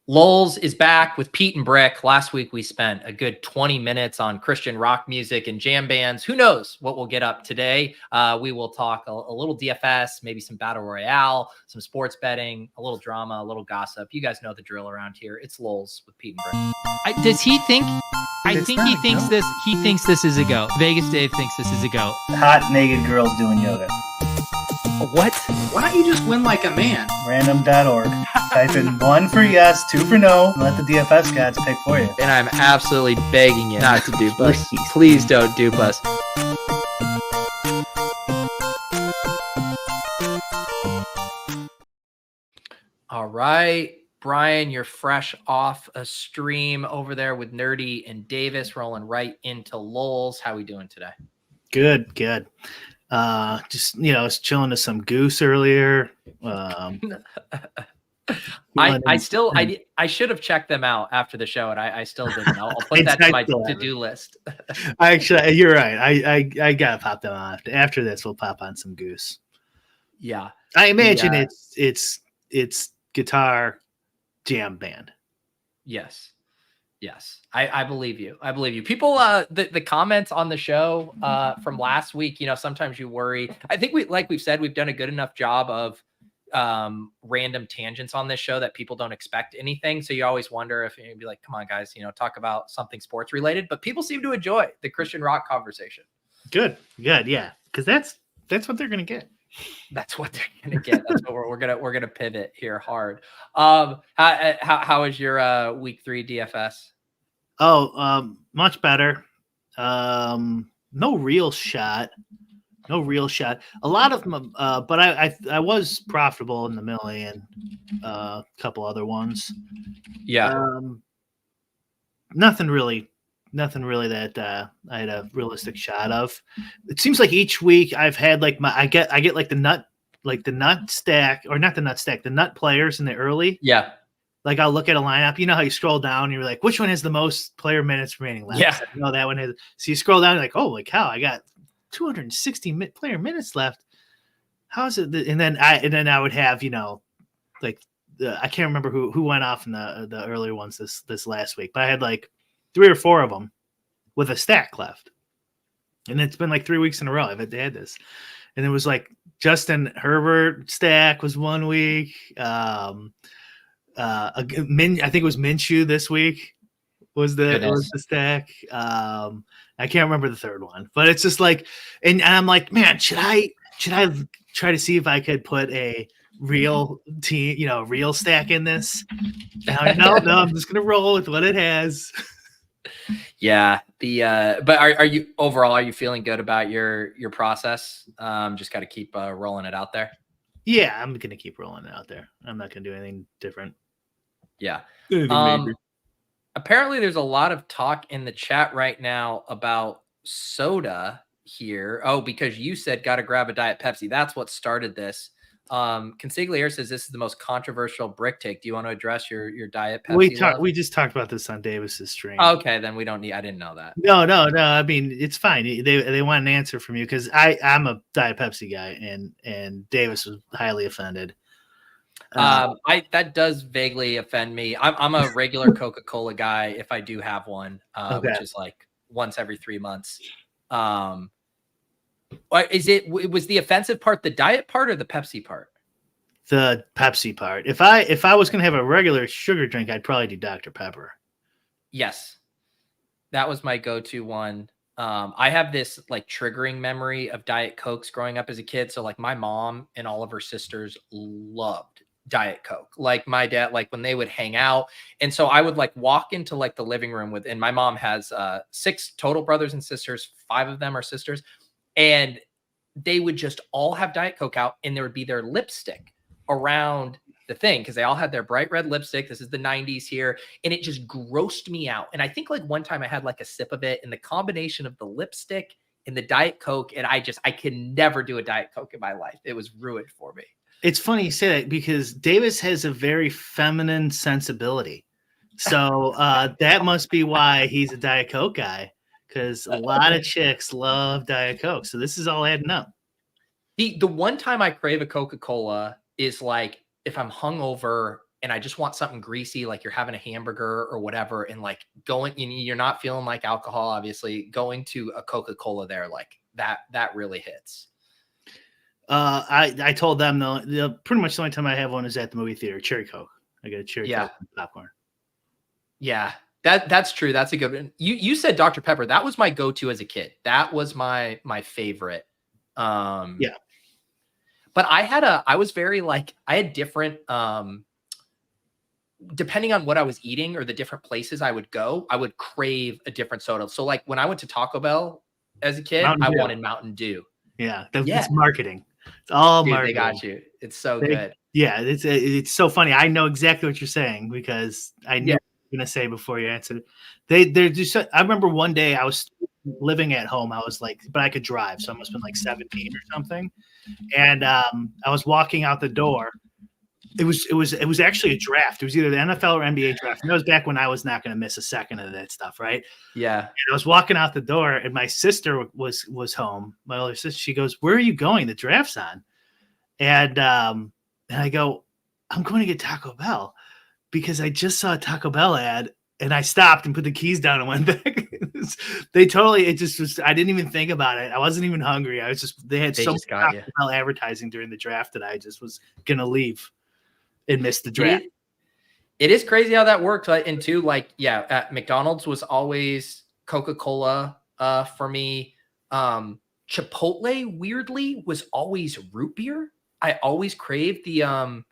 Lolz is back with Pete and Brick. Last week we spent a good 20 minutes on Christian rock music and jam bands. Who knows what we'll get up today? We will talk a little DFS, maybe some battle royale, some sports betting, a little drama, a little gossip. You guys know the drill around here. It's Lolz with Pete and Brick. Does he think? I think he thinks this. He thinks this is a go. Vegas Dave thinks this is a go. Hot naked girls doing yoga. What? Why don't you just win like a man? Random.org. Type in 1 for yes, 2 for no, and let the DFS gods pick for you. And I'm absolutely begging you not to dupe us. Please don't dupe us. All right. Brian, you're fresh off a stream over there with Nerdy and Davis, rolling right into Lolz. How we doing today? Good. Just, I was chilling to some goose earlier. I should have checked them out after the show, and I still didn't. I'll put that to my to-do list. Actually, you're right. I gotta pop them on. After this, we'll pop on some goose. Yeah. I imagine it's guitar jam band. Yes. I believe you. People, the comments on the show from last week, sometimes you worry. I think we've said, we've done a good enough job of random tangents on this show that people don't expect anything. So you always wonder if you'd be like, come on, guys, talk about something sports related, but people seem to enjoy the Christian rock conversation. Good. Yeah. Cause that's what they're going to get. That's what they're going to get. That's what we're going to pivot here hard. How is your week 3 DFS? Much better. No real shot. A lot of them, but I was profitable in the million, a couple other ones. Yeah. Nothing really that I had a realistic shot of. It seems like each week I've had I get like the nut stack, or not the nut stack, the nut players in the early. Yeah. Like I'll look at a lineup, how you scroll down and you're like, which one has the most player minutes remaining left? Yeah. That one has. So you scroll down and like, holy cow, I got 260 player minutes left. How is it? And then I would have, I can't remember who went off in the earlier ones this last week, but I had like 3 or 4 of them with a stack left. And it's been like 3 weeks in a row I've had this. And it was like Justin Herbert stack was 1 week. I think it was Minshew this week was the stack. I can't remember the third one, but it's just like, and I'm like, man, should I try to see if I could put a real team, real stack in this? No, I'm just gonna roll with what it has. Yeah. But are you feeling good about your process? Just got to keep rolling it out there. Yeah, I'm gonna keep rolling it out there. I'm not gonna do anything different. Yeah. Apparently there's a lot of talk in the chat right now about soda here. Oh, because you said got to grab a Diet Pepsi. That's what started this. Consigliere says this is the most controversial brick take. Do you want to address your Diet Pepsi? We just talked about this on Davis's stream. Okay, then we don't need. I didn't know that. No. I mean, it's fine. They want an answer from you because I'm a Diet Pepsi guy, and Davis was highly offended. That does vaguely offend me. I'm a regular Coca-Cola guy if I do have one, which is like once every 3 months. Was the offensive part the diet part or the Pepsi part? The Pepsi part. If I was gonna have a regular sugar drink, I'd probably do Dr. Pepper. Yes, that was my go-to one. I have this like triggering memory of Diet Cokes growing up as a kid. So like my mom and all of her sisters loved Diet Coke. Like my dad, like when they would hang out. And so I would like walk into like the living room and my mom has 6 total brothers and sisters. 5 of them are sisters. And they would just all have Diet Coke out and there would be their lipstick around the thing because they all had their bright red lipstick. This is the 90s here. And it just grossed me out. And I think like one time I had like a sip of it and the combination of the lipstick and the Diet Coke. And I can never do a Diet Coke in my life. It was ruined for me. It's funny you say that because Davis has a very feminine sensibility. So that must be why he's a Diet Coke guy, because a lot of chicks love Diet Coke. So this is all adding up. The one time I crave a Coca-Cola is like if I'm hungover and I just want something greasy, like you're having a hamburger or whatever, and like you're not feeling like alcohol, obviously, going to a Coca-Cola there, like that really hits. I told them though, pretty much the only time I have one is at the movie theater. Cherry Coke. I get a cherry Coke and popcorn. Yeah, that's true. That's a good one. You said Dr. Pepper. That was my go-to as a kid. That was my favorite. Yeah. But I was very like, I had different, depending on what I was eating or the different places I would go, I would crave a different soda. So like when I went to Taco Bell as a kid, I wanted Mountain Dew. Yeah. It's marketing. It's all marketing. They got you. It's so good. Yeah. It's so funny. I know exactly what you're saying because I knew what you were going to say before you answered. They're just, I remember one day I was living at home. I was like, but I could drive. So I must have been like 17 or something. And I was walking out the door. It was actually a draft. It was either the NFL or NBA draft. And that was back when I was not going to miss a second of that stuff, right? Yeah. And I was walking out the door, and my sister was home. My older sister. She goes, "Where are you going? The draft's on." And I go, "I'm going to get Taco Bell because I just saw a Taco Bell ad." And I stopped and put the keys down and went back. It just was, I didn't even think about it. I wasn't even hungry. They had so much Taco Bell advertising during the draft that I just was going to leave and miss the draft. It is crazy how that worked. And too, like, at McDonald's was always Coca-Cola for me. Chipotle, weirdly, was always root beer. I always craved the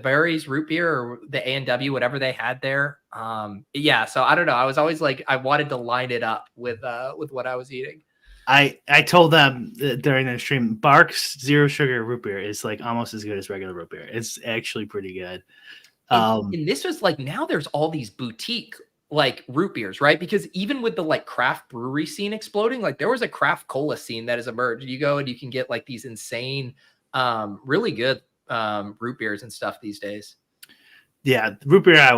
Barry's root beer or the A&W, whatever they had there. So I don't know. I was always like, I wanted to line it up with what I was eating. I told them during the stream, Barks Zero Sugar root beer is like almost as good as regular root beer. It's actually pretty good. And this was like, now there's all these boutique like root beers, right? Because even with the like craft brewery scene exploding, like there was a craft cola scene that has emerged. You go and you can get like these insane, really good root beers and stuff these days. Yeah, root beer. I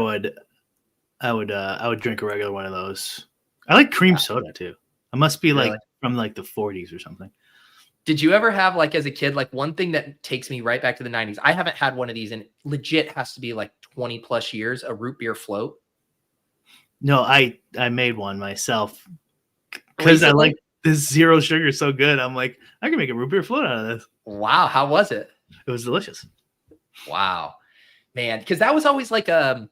would drink a regular one of those. I like cream soda too. I must be like from like the 40s or something. Did you ever have like as a kid, like one thing that takes me right back to the 90s? I haven't had one of these and legit has to be like 20 plus years, a root beer float. No, I made one myself because I like this zero sugar so good. I'm like, I can make a root beer float out of this. Wow. How was it? It was delicious. Wow, man. Because that was always like, I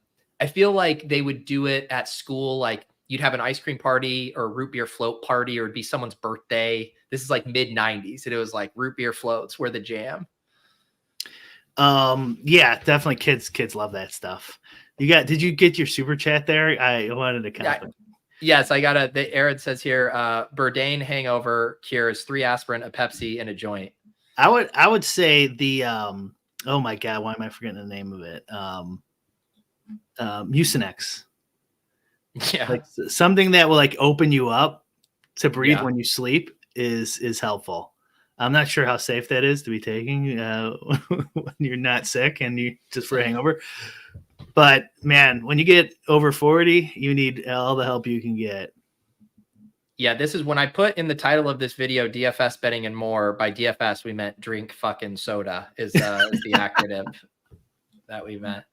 feel like they would do it at school. Like you'd have an ice cream party or a root beer float party, or it'd be someone's birthday. This is like mid 90s. And it was like root beer floats were the jam. Yeah, definitely kids love that stuff. Did you get your super chat there? I wanted to comment. Yes, I got Aaron says here, Bourdain hangover cures 3 aspirin, a Pepsi, and a joint. I would say the oh my God, why am I forgetting the name of it? Mucinex. Yeah. Like something that will like open you up to breathe when you sleep is helpful. I'm not sure how safe that is to be taking when you're not sick and you just for a hangover. But man, when you get over 40, you need all the help you can get. Yeah, this is when I put in the title of this video, DFS betting and more. By DFS, we meant drink fucking soda is the acronym that we meant.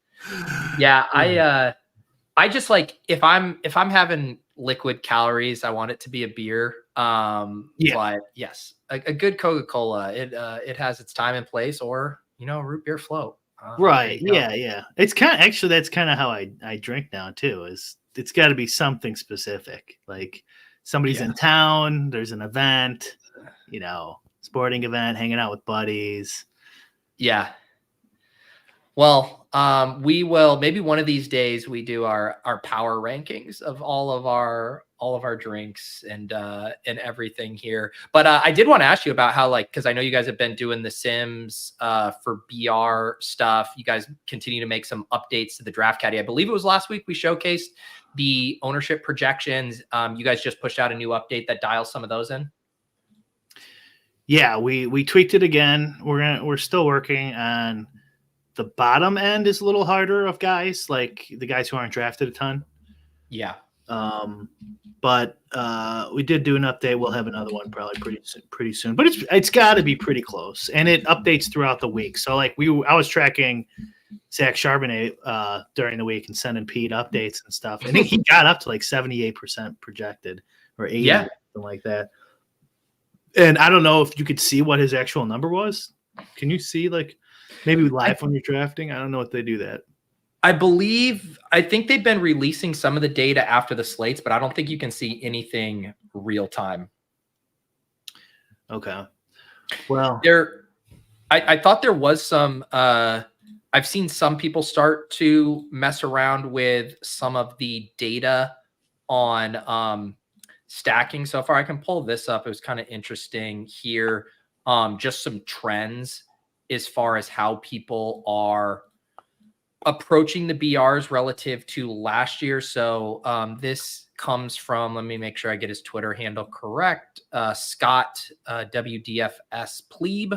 Yeah, I just like if I'm having liquid calories, I want it to be a beer. But yes, a good Coca-Cola. It has its time and place, or root beer float. Right. Yeah. It's that's kind of how I drink now too. It's got to be something specific. Like somebody's in town, there's an event, sporting event, hanging out with buddies. Yeah. Well, we will maybe one of these days we do our power rankings of all of our drinks and everything here. But I did want to ask you about how, like, because I know you guys have been doing the Sims for BR stuff. You guys continue to make some updates to the draft caddy. I believe it was last week we showcased the ownership projections. You guys just pushed out a new update that dials some of those in. Yeah, we tweaked it again. We're still working on the bottom end is a little harder of guys, like the guys who aren't drafted a ton. Yeah. But we did do an update. We'll have another one probably pretty soon. But it's got to be pretty close, and it updates throughout the week. So like I was tracking Zach Charbonnet during the week and sending Pete updates and stuff. And he got up to like 78% projected or 80, Yeah. something like that. And I don't know if you could see what his actual number was. Can you see like maybe live when you're drafting? I don't know if they do that. I think they've been releasing some of the data after the slates, but I don't think you can see anything real time. Okay. Well, I thought there was some, I've seen some people start to mess around with some of the data on stacking so far. I can pull this up. It was kind of interesting here. Just some trends as far as how people are approaching the BRs relative to last year. So this comes from, let me make sure I get his Twitter handle correct. Scott WDFS Plebe,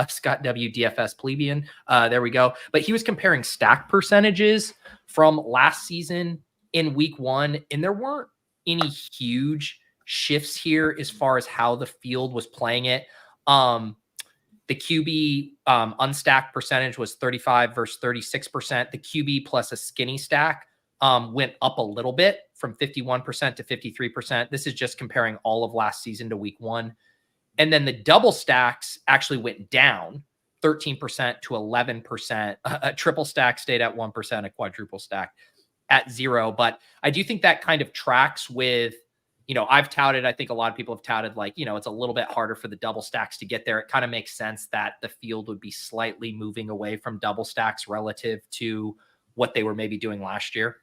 Scott WDFS Plebeian. There we go. But he was comparing stack percentages from last season in week 1, and there weren't any huge shifts here as far as how the field was playing it. The QB unstacked percentage was 35 versus 36%. The QB plus a skinny stack went up a little bit from 51% to 53%. This is just comparing all of last season to week 1. And then the double stacks actually went down 13% to 11%. A triple stack stayed at 1%, a quadruple stack at 0. But I do think that kind of tracks with, I've touted, I think a lot of people have touted like, it's a little bit harder for the double stacks to get there. It kind of makes sense that the field would be slightly moving away from double stacks relative to what they were maybe doing last year.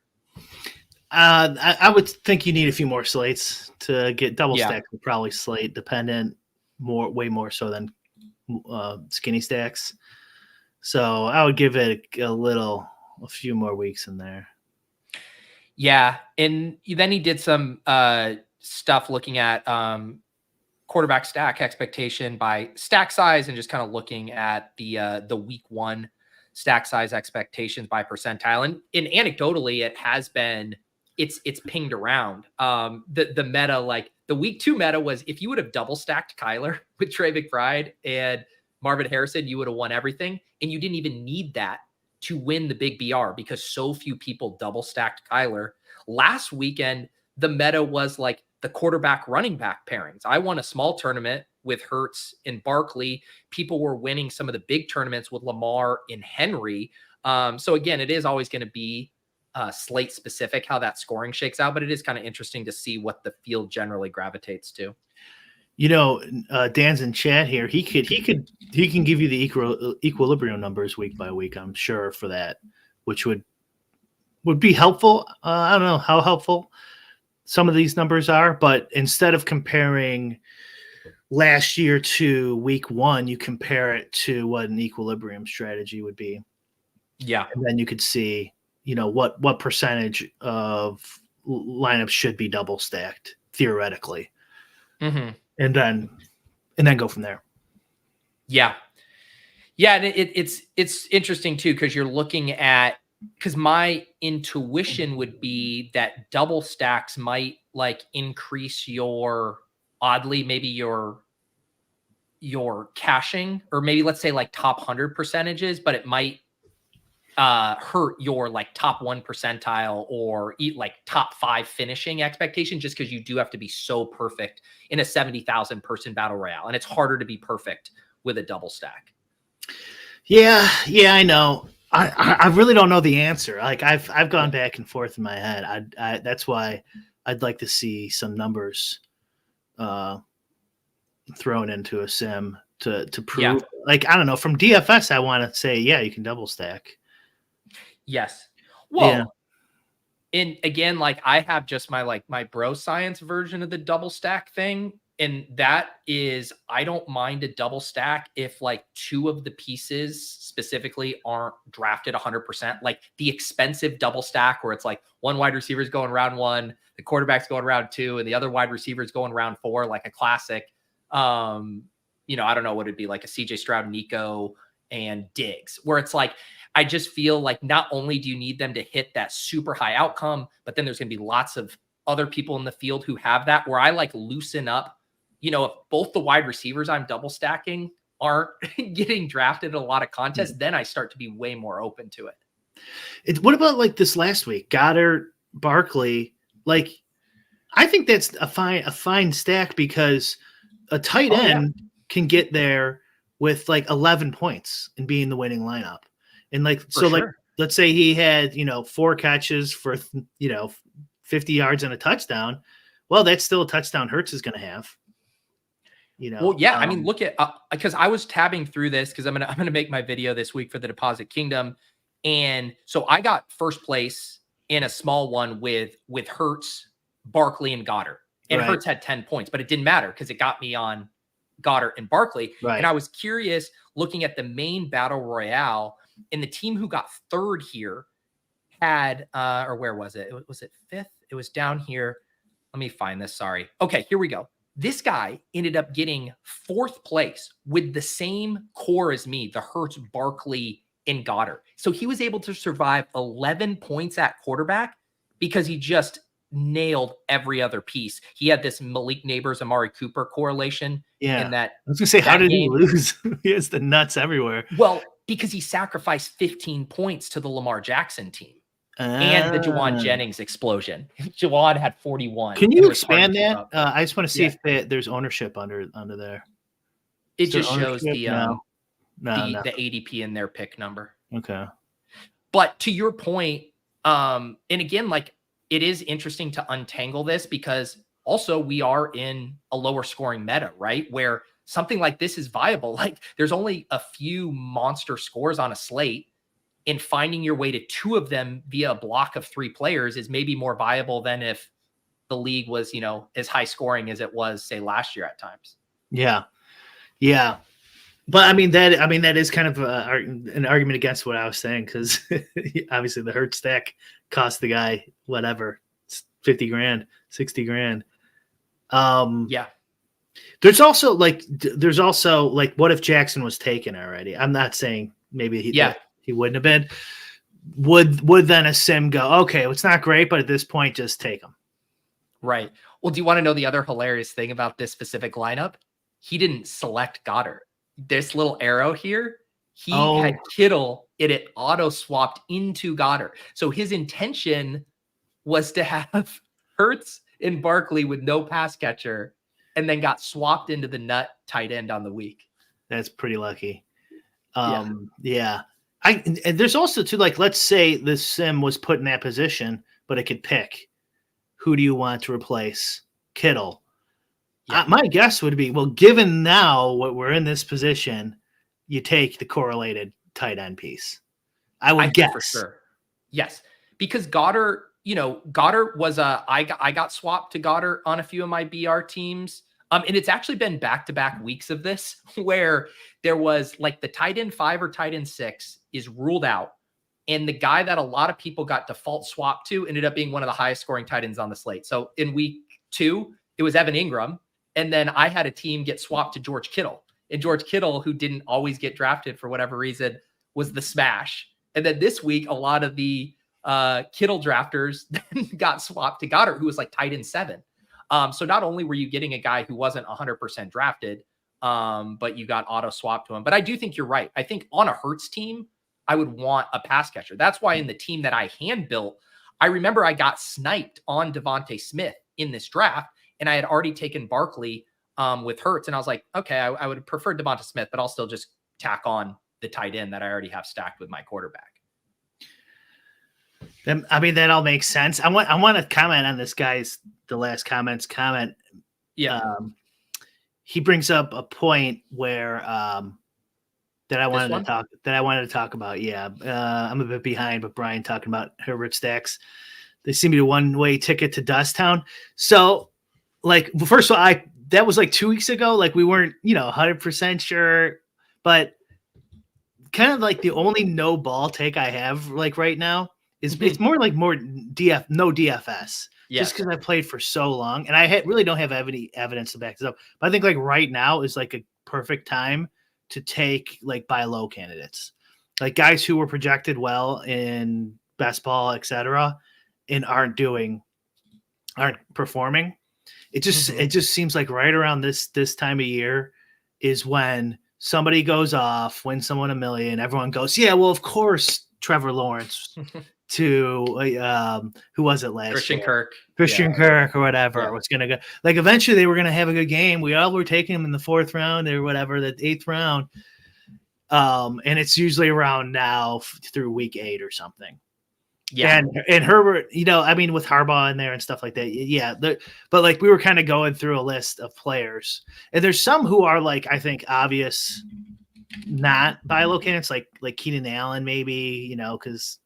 I would think you need a few more slates to get double stacks. Probably slate dependent way more so than skinny stacks. So I would give it a few more weeks in there. Yeah. And then he did some stuff looking at quarterback stack expectation by stack size and just kind of looking at the week 1 stack size expectations by percentile. And anecdotally, it has been, it's pinged around. The meta, like the week 2 meta was, if you would have double stacked Kyler with Trey McBride and Marvin Harrison, you would have won everything. And you didn't even need that to win the big BR because so few people double stacked Kyler. Last weekend, the meta was like the quarterback running back pairings. I won a small tournament with Hurts and Barkley. People were winning some of the big tournaments with Lamar and Henry. So again, it is always going to be slate specific how that scoring shakes out, but it is kind of interesting to see what the field generally gravitates to. Dan's in chat here. He can give you the equilibrium numbers week by week, I'm sure, for that, which would be helpful. I don't know how helpful some of these numbers are, but instead of comparing last year to week 1, you compare it to what an equilibrium strategy would be. Yeah. And then you could see, what percentage of lineups should be double stacked theoretically. Mm-hmm. And then go from there. Yeah. Yeah. And it's interesting too, because you're looking at, because my intuition would be that double stacks might like increase maybe your caching, or maybe let's say like top 100 percentages, but it might hurt your like top 1 percentile or like top 5 finishing expectation, just because you do have to be so perfect in a 70,000 person battle royale. And it's harder to be perfect with a double stack. Yeah, I know. I really don't know the answer. Like I've gone back and forth in my head. That's why I'd like to see some numbers thrown into a sim to prove. Yeah. Like, I don't know, from DFS, I want to say, you can double stack. Yes. Well, and again, like I have just my bro science version of the double stack thing. And that is, I don't mind a double stack if like 2 of the pieces specifically aren't drafted 100%, like the expensive double stack where it's like one wide receiver is going round 1, the quarterback's going round 2, and the other wide receiver is going round 4, like a classic. I don't know what it'd be, like a CJ Stroud, Nico, and Diggs, where it's like, I just feel like not only do you need them to hit that super high outcome, but then there's going to be lots of other people in the field who have that, where I like loosen up. If both the wide receivers I'm double stacking aren't getting drafted in a lot of contests, then I start to be way more open to it. What about like this last week? Goddard, Barkley. Like, I think that's a fine stack because a tight end can get there with like 11 points and be in the winning lineup. And like, like, let's say he had, 4 catches for, 50 yards and a touchdown. Well, that's still a touchdown Hurts is going to have. Well, yeah. I mean, look at because I was tabbing through this because I'm gonna make my video this week for the Deposit Kingdom, and so I got first place in a small one with Hurts, Barkley, and Goddard, and Hurts had 10 points, but it didn't matter because it got me on Goddard and Barkley. Right. And I was curious looking at the main battle royale, and the team who got third here had or where was it? Was it fifth? It was down here. Let me find this. Sorry. Okay, here we go. This guy ended up getting fourth place with the same core as me, the Hurts, Barkley, and Goddard. So he was able to survive 11 points at quarterback because he just nailed every other piece. He had this Malik Neighbors, Amari Cooper correlation. Yeah. In that, I was gonna say, how did he lose? He has the nuts everywhere. Well, because he sacrificed 15 points to the Lamar Jackson team. And the Juwan Jennings explosion. Juwan had 41. Can you expand that? I just want to see if there's ownership under there. It just shows the the ADP in their pick number. Okay. But to your point, and again, like it is interesting to untangle this because also we are in a lower scoring meta, right? Where something like this is viable. Like there's only a few monster scores on a slate. And finding your way to 2 of them via a block of 3 players is maybe more viable than if the league was, as high scoring as it was, say, last year at times. Yeah. Yeah. But I mean, that is kind of an argument against what I was saying. Cause obviously the Hurts stack cost the guy, whatever, $50,000, $60,000. Yeah. There's also like, what if Jackson was taken already? I'm not saying maybe he wouldn't have been. Would then a sim go, okay, well, it's not great, but at this point, just take him. Right. Well, do you want to know the other hilarious thing about this specific lineup? He didn't select Goddard. This little arrow here, he had Kittle. It auto swapped into Goddard. So his intention was to have Hurts and Barkley with no pass catcher, and then got swapped into the nut tight end on the week. That's pretty lucky. Yeah. And there's also too, like, let's say this sim was put in that position, but it could pick who do you want to replace Kittle. Yeah. My guess would be, well, given now what we're in this position, you take the correlated tight end piece. I would guess for sure. Yes, because Goddard was I got swapped to Goddard on a few of my BR teams. And it's actually been back-to-back weeks of this where there was like the tight end 5 or tight end 6 is ruled out. And the guy that a lot of people got default swapped to ended up being one of the highest scoring tight ends on the slate. So in week 2, it was Evan Ingram. And then I had a team get swapped to George Kittle. And George Kittle, who didn't always get drafted for whatever reason, was the smash. And then this week, a lot of the Kittle drafters got swapped to Goddard, who was like tight end 7. So not only were you getting a guy who wasn't 100% drafted, but you got auto swapped to him. But I do think you're right. I think on a Hurts team, I would want a pass catcher. That's why in the team that I hand built, I remember I got sniped on Devontae Smith in this draft, and I had already taken Barkley with Hurts. And I was like, okay, I would prefer Devontae Smith, but I'll still just tack on the tight end that I already have stacked with my quarterback. I mean, that all makes sense. I want to comment on this guy's the last comment. Yeah. He brings up a point where that I wanted to talk about. Yeah. I'm a bit behind, but Brian talking about Herbert stacks. They seem to be a one-way ticket to Dusttown. So, like, first of all, that was like 2 weeks ago. Like, we weren't, 100% sure, but kind of like the only no ball take I have like right now is it's more no DFS. Yes. Just because I played for so long, and I really don't have any evidence to back this up. But I think like right now is like a perfect time to take like buy low candidates, like guys who were projected well in best ball, etc., and aren't performing. It just seems like right around this time of year is when somebody goes off, wins someone $1 million. Everyone goes, yeah, well, of course, Trevor Lawrence to who was it last Christian year? Kirk. Christian Kirk or whatever Yeah. was going to go. Like eventually they were going to have a good game. We all were taking him in the 4th round or whatever, the 8th round. And it's usually around now through week 8 or something. Yeah. And Herbert, I mean, with Harbaugh in there and stuff like that. Yeah. But like we were kind of going through a list of players, and there's some who are like, I think, obvious, not buy low candidates, like Keenan Allen, maybe, because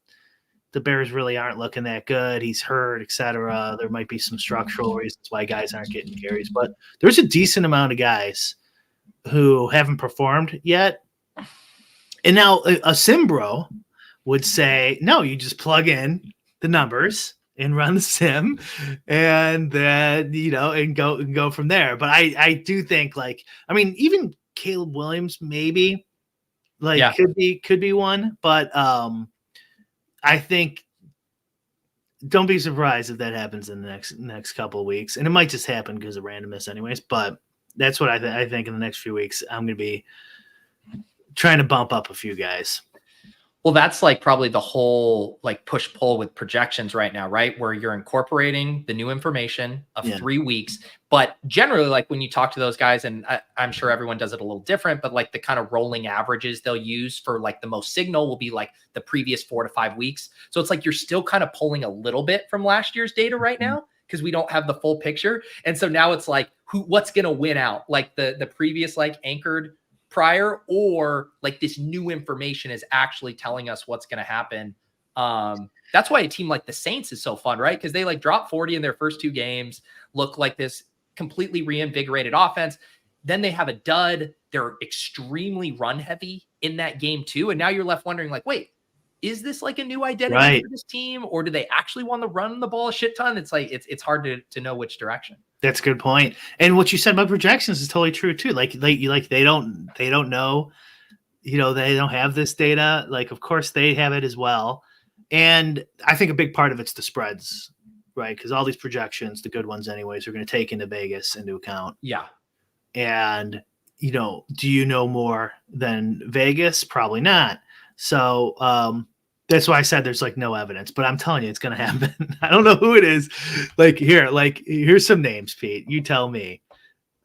the Bears really aren't looking that good. He's hurt, etc. There might be some structural reasons why guys aren't getting carries, but there's a decent amount of guys who haven't performed yet. And now a Simbro would say, no, you just plug in the numbers and run the sim and then, and go from there. But I do think even Caleb Williams, maybe could be one, but I think don't be surprised if that happens in the next couple of weeks. And it might just happen because of randomness anyways, but that's what I think in the next few weeks, I'm going to be trying to bump up a few guys. Well, that's like probably the whole like push pull with projections right now, right? Where you're incorporating the new information of 3 weeks. But generally, like when you talk to those guys, and I'm sure everyone does it a little different, but like the kind of rolling averages they'll use for like the most signal will be like the previous 4 to 5 weeks. So it's like you're still kind of pulling a little bit from last year's data right now because we don't have the full picture. And so now it's like what's going to win out? Like the previous like anchored prior, or like this new information is actually telling us what's going to happen. That's why a team like the Saints is so fun, right? Because they like drop 40 in their first 2 games, look like this completely reinvigorated offense. Then they have a dud. They're extremely run heavy in that game too. And now you're left wondering like, wait, is this like a new identity for this team, or do they actually want to run the ball a shit ton? It's like, it's hard to know which direction. That's a good point. And what you said about projections is totally true too. Like they don't know, they don't have this data. Like, of course they have it as well. And I think a big part of it's the spreads, right? Because all these projections, the good ones anyways, are going to take into Vegas into account. Yeah. And, do you know more than Vegas? Probably not. So, that's why I said there's like no evidence, but I'm telling you, it's going to happen. I don't know who it is. Here's some names, Pete. You tell me.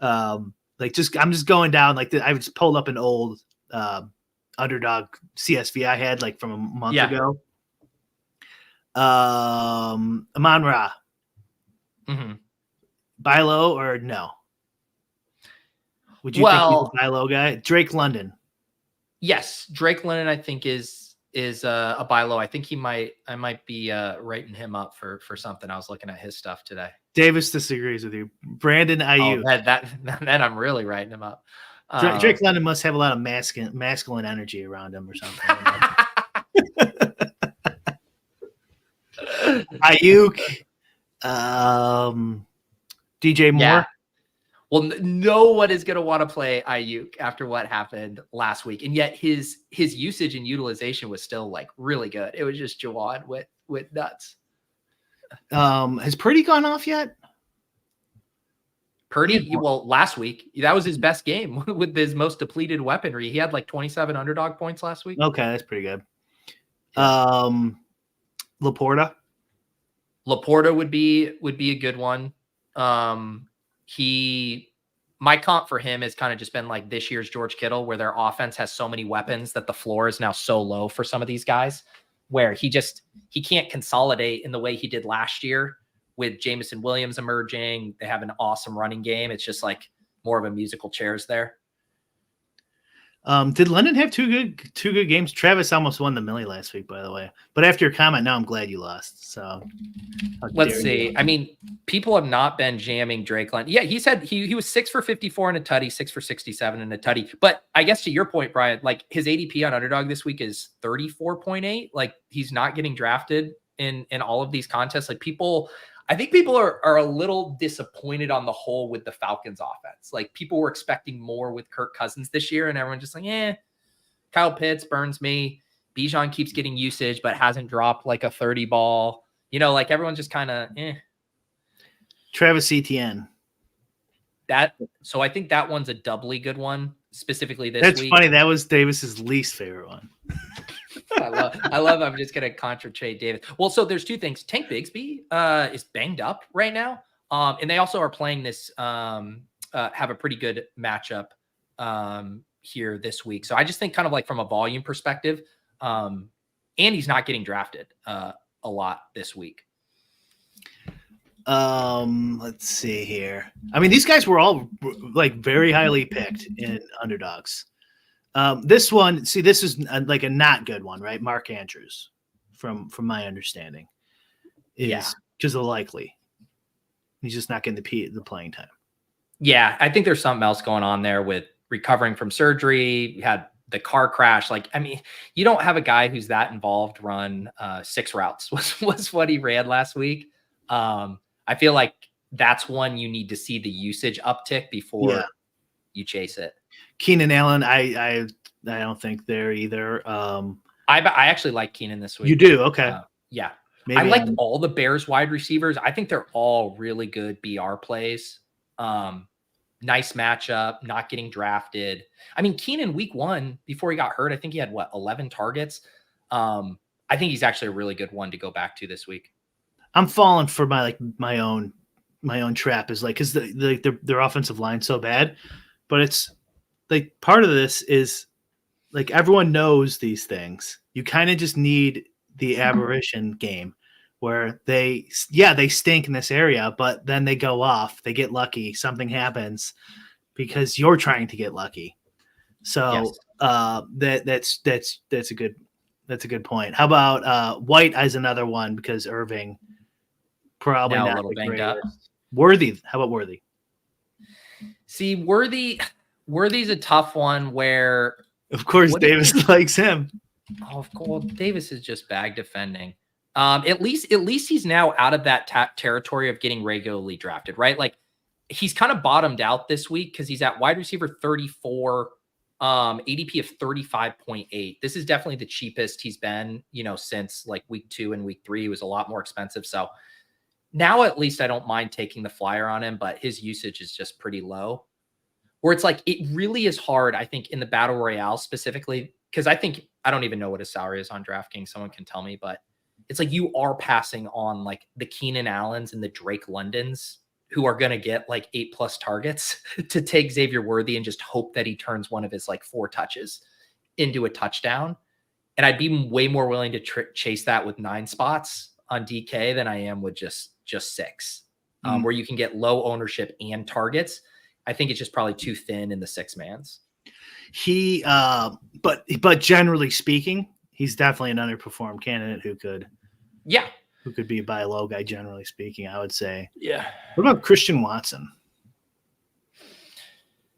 I'm just going down. I just pulled up an old underdog CSV I had like from a month ago. Amon-Ra. Mm-hmm. Buy low or no? Would you think he's a buy low guy? Drake London. Yes, Drake London, I think is a buy low. I think I might be writing him up for something. I was looking at his stuff today. Davis disagrees with you. Brandon Ayuk. Then I'm really writing him up. Drake London must have a lot of masculine energy around him or something. Ayuk, DJ Moore. Yeah. Well, no one is going to want to play Ayuk after what happened last week. And yet his usage and utilization was still like really good. It was just Jawad with nuts. Has Purdy gone off yet? Purdy, well, last week, that was his best game with his most depleted weaponry. He had like 27 underdog points last week. Okay, that's pretty good. Laporta would be a good one. My comp for him has kind of just been like this year's George Kittle, where their offense has so many weapons that the floor is now so low for some of these guys, where he can't consolidate in the way he did last year with Jameson Williams emerging. They have an awesome running game. It's just like more of a musical chairs there. Did London have two good games? Travis almost won the Millie last week, by the way. But after your comment, now I'm glad you lost. So let's see. I mean, people have not been jamming Drake London. Yeah, he said he was 6 for 54 in a tutty, 6 for 67 in a tutty. But I guess to your point, Brian, like his ADP on underdog this week is 34.8. Like he's not getting drafted in all of these contests. Like I think people are a little disappointed on the whole with the Falcons offense. Like people were expecting more with Kirk Cousins this year, and everyone's just like, Kyle Pitts burns me. Bijan keeps getting usage, but hasn't dropped like a 30 ball. Like everyone's just kind of Travis Etienne. So I think that one's a doubly good one. specifically this That's week. funny. That was Davis's least favorite one. I love. I'm just gonna contratrade Davis. Well, so there's two things. Tank Bigsby is banged up right now, and they also are playing this. Have a pretty good matchup here this week. So I just think kind of like from a volume perspective, and he's not getting drafted a lot this week. Let's see here. I mean, these guys were all like very highly picked in underdogs. This one, see, this is like a not good one, right? Mark Andrews, from my understanding, is because of likely. He's just not getting the playing time. Yeah, I think there's something else going on there with recovering from surgery. You had the car crash. Like, I mean, you don't have a guy who's that involved run 6 routes was what he ran last week. I feel like that's one you need to see the usage uptick before you chase it. Keenan Allen, I don't think they're either. I actually like Keenan this week. You do? Okay. Yeah. Maybe I like all the Bears wide receivers. I think they're all really good BR plays. Nice matchup, not getting drafted. I mean, Keenan week 1, before he got hurt, I think he had 11 targets. I think he's actually a really good one to go back to this week. I'm falling for my own trap is like, cause their offensive line's so bad, but it's like part of this is like everyone knows these things. You kind of just need the aberration game where they stink in this area, but then they go off, they get lucky, something happens because you're trying to get lucky. So that's a good point. How about White as another one because Irving probably now not a little banged up. Worthy. How about Worthy? See, Worthy's a tough one where of course Davis likes him. Oh, of course, Davis is just bag defending. At least he's now out of that territory of getting regularly drafted, right? Like he's kind of bottomed out this week because he's at wide receiver 34, ADP of 35.8. This is definitely the cheapest he's been, since like week 2 and week 3. He was a lot more expensive. So now at least I don't mind taking the flyer on him, but his usage is just pretty low. Where it's like it really is hard, I think, in the Battle Royale specifically, because I don't even know what his salary is on DraftKings. Someone can tell me, but it's like you are passing on like the Keenan Allens and the Drake Londons who are going to get like 8+ targets to take Xavier Worthy and just hope that he turns one of his like 4 touches into a touchdown. And I'd be way more willing to chase that with 9 spots on DK than I am with just 6, where you can get low ownership and targets. I think it's just probably too thin in the 6-mans. He, but generally speaking, he's definitely an underperformed candidate who could be a buy low guy. Generally speaking, I would say. Yeah. What about Christian Watson?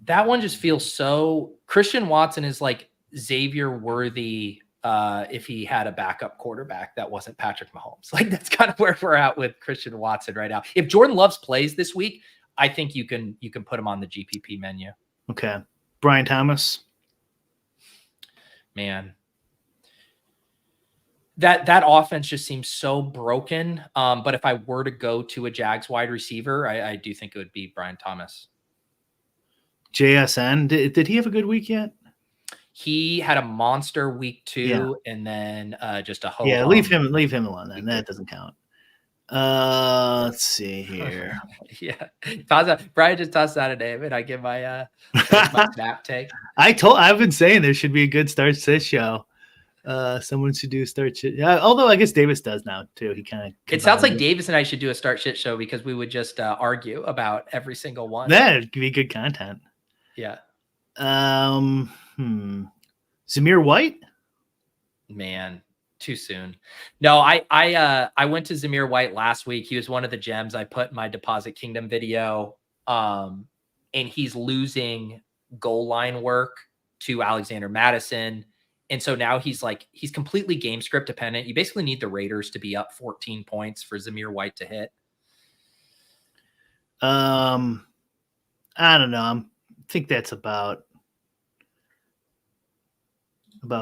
That one just feels so. Christian Watson is like Xavier Worthy if he had a backup quarterback that wasn't Patrick Mahomes. Like that's kind of where we're at with Christian Watson right now. If Jordan Love's plays this week, I think you can put him on the GPP menu. Okay. Brian Thomas. Man. That offense just seems so broken. But if I were to go to a Jags wide receiver, I do think it would be Brian Thomas. JSN. Did he have a good week yet? He had a monster week 2 and then just a hope. Yeah, leave him alone then. That doesn't count. Let's see here. Yeah. Brian just tossed out a name and I give my snap take. I've been saying there should be a good start sit show. Someone should do a start shit. Yeah, although I guess Davis does now too. He kind of. It sounds like Davis and I should do a start shit show because we would just argue about every single one. That'd be good content. Yeah. Zamir White. Man, too soon. No, I went to Zamir White last week. He was one of the gems I put in my Deposit Kingdom video. And he's losing goal line work to Alexander Madison. And so now he's completely game script dependent. You basically need the Raiders to be up 14 points for Zamir White to hit. I don't know. I think that's about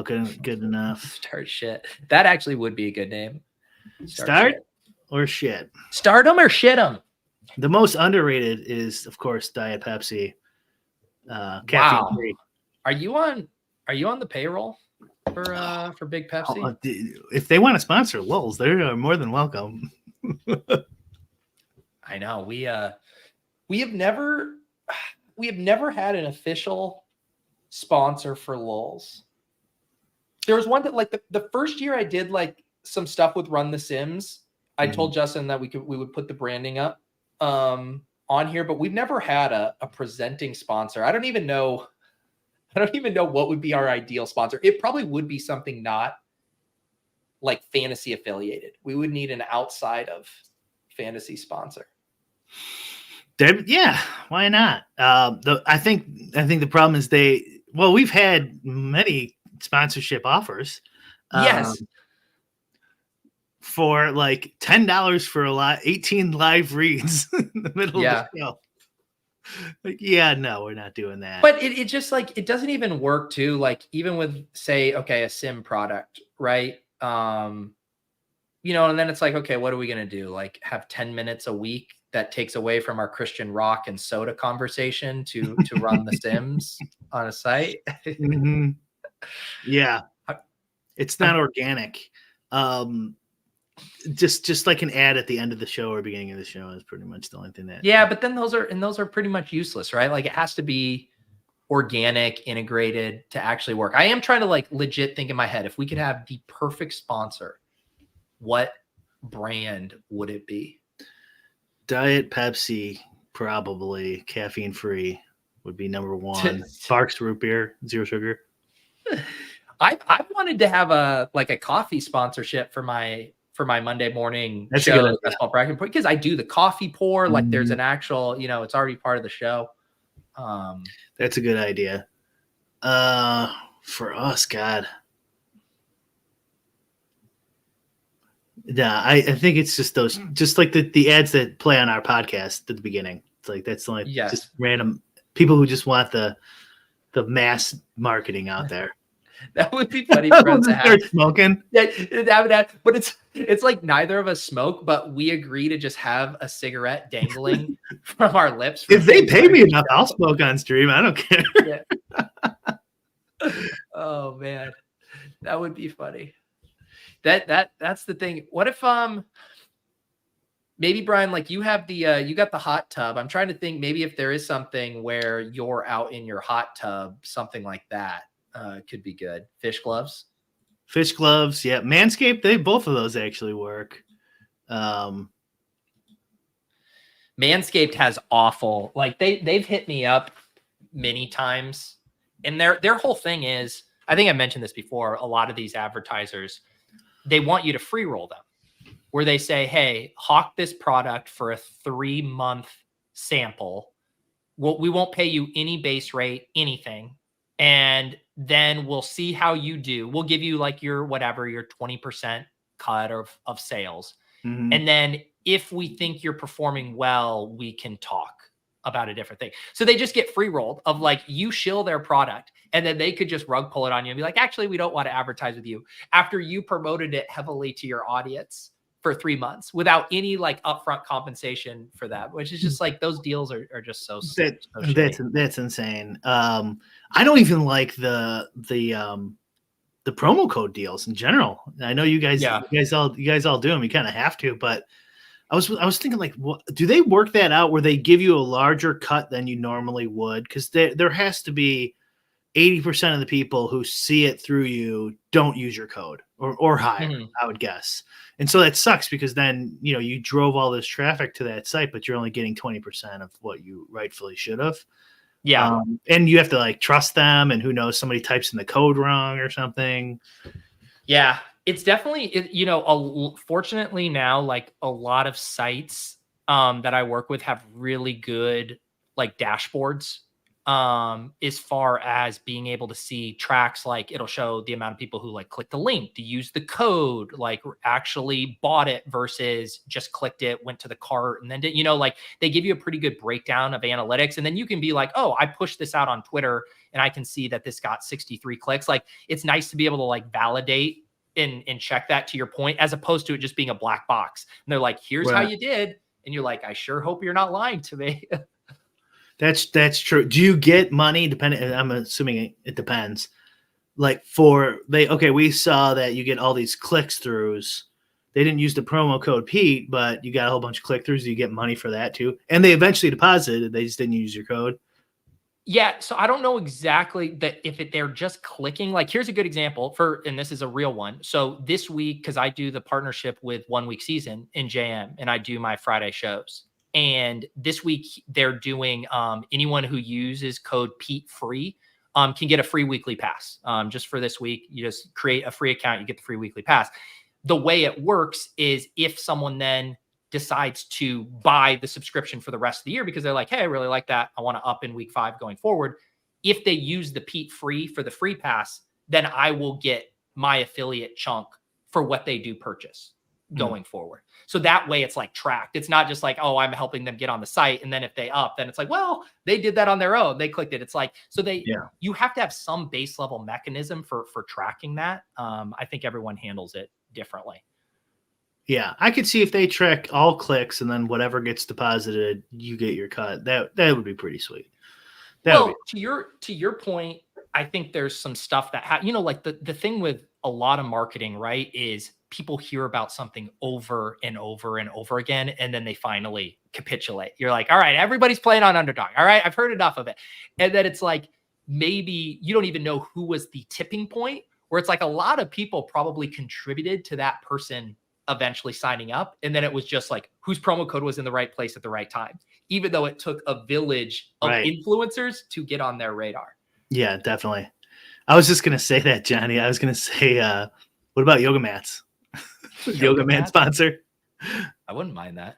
good enough. Start shit. That actually would be a good name. Start shit. Or shit. Start them or shit them. The most underrated is, of course, Diet Pepsi. Caffeine free. Are you on the payroll for Big Pepsi? If they want to sponsor Lolz, they're more than welcome. I know we have never had an official sponsor for Lolz. There was one that like the first year I did like some stuff with Run the Sims. I told Justin that we would put the branding up on here, but we've never had a presenting sponsor. I don't even know what would be our ideal sponsor. It probably would be something not like fantasy affiliated. We would need an outside of fantasy sponsor. Yeah, why not? I think the problem is we've had many sponsorship offers. Yes. For like $10 for 18 live reads in the middle of the show. Like, no, we're not doing that. But it just like it doesn't even work too. Like even with say, okay, a sim product, right? And then it's like, okay, what are we gonna do? Like have 10 minutes a week that takes away from our Christian rock and soda conversation to run the Sims on a site. Mm-hmm. Yeah, it's not organic. Just like an ad at the end of the show or beginning of the show is pretty much the only thing that. Yeah, but then those are pretty much useless, right? Like it has to be organic, integrated to actually work. I am trying to like legit think in my head, if we could have the perfect sponsor, what brand would it be? Diet Pepsi, probably caffeine free would be number one. Sparks root beer, zero sugar. I wanted to have a coffee sponsorship for my Monday morning That's show, because I do the coffee pour. Like there's an actual, it's already part of the show. That's a good idea. For us, God. Yeah, I think it's just those, just like the ads that play on our podcast at the beginning. It's like that's only just random people who just want the mass marketing out there. That would be funny for us to have. Smoking. Yeah, but it's like neither of us smoke, but we agree to just have a cigarette dangling from our lips. If they pay me enough, I'll smoke on stream. I don't care. Yeah. Oh man, that would be funny. That's the thing. What if maybe Brian, like you have you got the hot tub. I'm trying to think maybe if there is something where you're out in your hot tub, something like that could be good. Fish gloves. Yeah. Manscaped, both of those actually work. Manscaped has awful, like they've hit me up many times, and their whole thing is, I think I mentioned this before, a lot of these advertisers, they want you to free roll them, where they say, hey, hawk this product for a 3-month sample. We won't pay you any base rate, anything. And then we'll see how you do. We'll give you like your 20% cut of sales. Mm-hmm. And then if we think you're performing well, we can talk about a different thing. So they just get free rolled of like, you shill their product and then they could just rug pull it on you and be like, actually, we don't want to advertise with you after you promoted it heavily to your audience for 3 months without any like upfront compensation for that, which is just like, those deals are just so that's insane. I don't even like the promo code deals in general. I know you guys all do them. You kind of have to, but I was thinking like, what, do they work that out where they give you a larger cut than you normally would? Because there has to be 80% of the people who see it through you don't use your code or higher, I would guess. And so that sucks because then, you drove all this traffic to that site, but you're only getting 20% of what you rightfully should have. Yeah. And you have to like trust them, and who knows, somebody types in the code wrong or something. Yeah. It's definitely, fortunately now, like a lot of sites that I work with have really good like dashboards as far as being able to see tracks. Like it'll show the amount of people who like clicked the link to use the code, like actually bought it versus just clicked it, went to the cart, and then did, like they give you a pretty good breakdown of analytics. And then you can be like, oh, I pushed this out on Twitter and I can see that this got 63 clicks. Like it's nice to be able to like validate and check that, to your point, as opposed to it just being a black box. And they're like, here's how you did. And you're like, I sure hope you're not lying to me. That's true. Do you get money depending? I'm assuming it depends. Like we saw that you get all these clicks throughs. They didn't use the promo code Pete, but you got a whole bunch of click throughs. You get money for that too. And they eventually deposited. They just didn't use your code. Yeah, so I don't know exactly that if they're just clicking. Like, here's a good example and this is a real one. So this week, because I do the partnership with 1 Week Season in JM, and I do my Friday shows. And this week they're doing anyone who uses code Pete Free can get a free weekly pass. Just for this week, you just create a free account, you get the free weekly pass. The way it works is if someone then decides to buy the subscription for the rest of the year because they're like, hey, I really like that, I want to up in week 5 going forward. If they use the Pete Free for the free pass, then I will get my affiliate chunk for what they do purchase going forward. So that way it's like tracked. It's not just like, oh, I'm helping them get on the site. And then if they up, then it's like, well, they did that on their own. They clicked it. It's like, so you have to have some base level mechanism for tracking that. I think everyone handles it differently. Yeah, I could see if they track all clicks and then whatever gets deposited, you get your cut. That would be pretty sweet. To your point, I think there's some stuff that like the thing with a lot of marketing, right, is people hear about something over and over and over again, and then they finally capitulate. You're like, all right, everybody's playing on underdog. All right, I've heard enough of it. And then it's like, maybe you don't even know who was the tipping point, where it's like a lot of people probably contributed to that person eventually signing up. And then it was just like whose promo code was in the right place at the right time, even though it took a village of influencers to get on their radar. Yeah, definitely. I was just going to say that, Johnny. I was going to say, what about yoga mats? Yoga mat sponsor. I wouldn't mind that.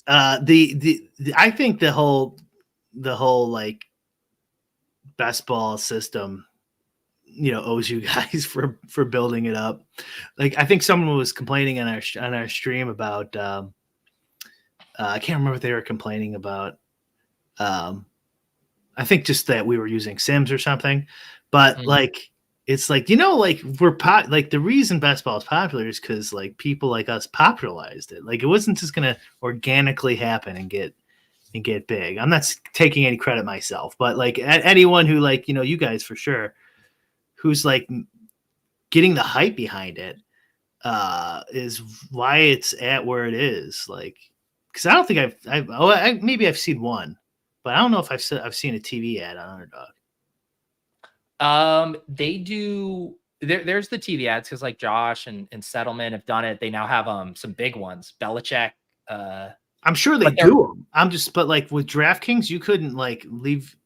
I think the whole like best ball system, owes you guys for building it up. Like, I think someone was complaining on our stream about, I can't remember what they were complaining about. I think just that we were using Sims or something, but like, it's like, like like the reason best ball is popular is because like people like us popularized it. Like, it wasn't just going to organically happen and get big. I'm not taking any credit myself, but like anyone who like, you guys for sure, who's like getting the hype behind it, is why it's at where it is. Like, because I don't think maybe I've seen one, but I don't know if I've seen a TV ad on Underdog. They do. There's the TV ads because like Josh and Settlement have done it. They now have some big ones. Belichick. I'm sure they do them. But like with DraftKings, you couldn't like leave.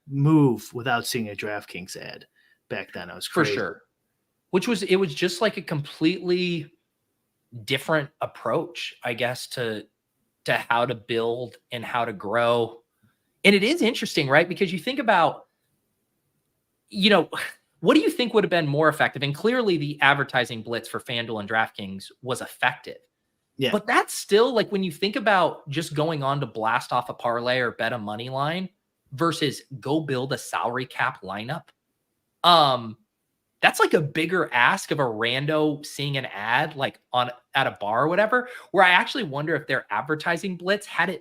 Move without seeing a DraftKings ad. Back then, I was crazy. For sure. It was just like a completely different approach, I guess, to how to build and how to grow. And it is interesting, right? Because you think about, what do you think would have been more effective? And clearly the advertising blitz for FanDuel and DraftKings was effective. Yeah. But that's still like, when you think about just going on to blast off a parlay or bet a money line versus go build a salary cap lineup. That's like a bigger ask of a rando seeing an ad like at a bar or whatever, where I actually wonder if their advertising blitz, had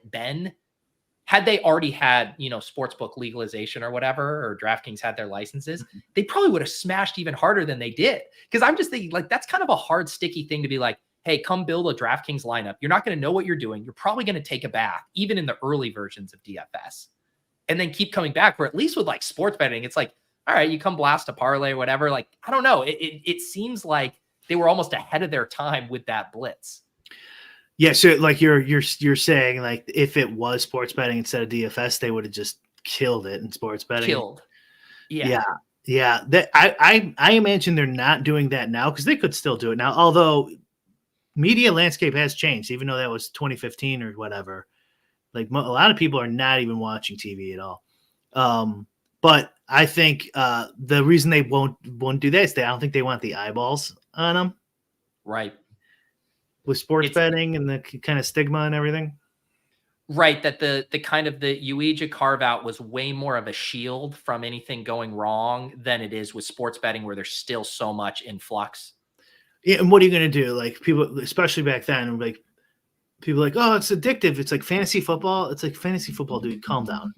they already had, sportsbook legalization or whatever, or DraftKings had their licenses, they probably would have smashed even harder than they did. Because I'm just thinking like, that's kind of a hard, sticky thing to be like, hey, come build a DraftKings lineup. You're not going to know what you're doing. You're probably going to take a bath, even in the early versions of DFS, and then keep coming back. Where at least with like sports betting, it's like, all right, you come blast a parlay or whatever. Like, I don't know. It seems like they were almost ahead of their time with that blitz. Yeah. So like you're saying like if it was sports betting instead of DFS, they would have just killed it in sports betting. Yeah. That I imagine they're not doing that now because they could still do it now. Although media landscape has changed, even though that was 2015 or whatever. Like a lot of people are not even watching TV at all. But I think the reason they won't do that is I don't think they want the eyeballs on them. Right. With sports betting and the kind of stigma and everything. Right. That the kind of the UEJA carve out was way more of a shield from anything going wrong than it is with sports betting, where there's still so much influx. Yeah. And what are you going to do? Like people, especially back then, like people are like, oh, it's addictive. It's like fantasy football. It's like fantasy football, dude. Calm down.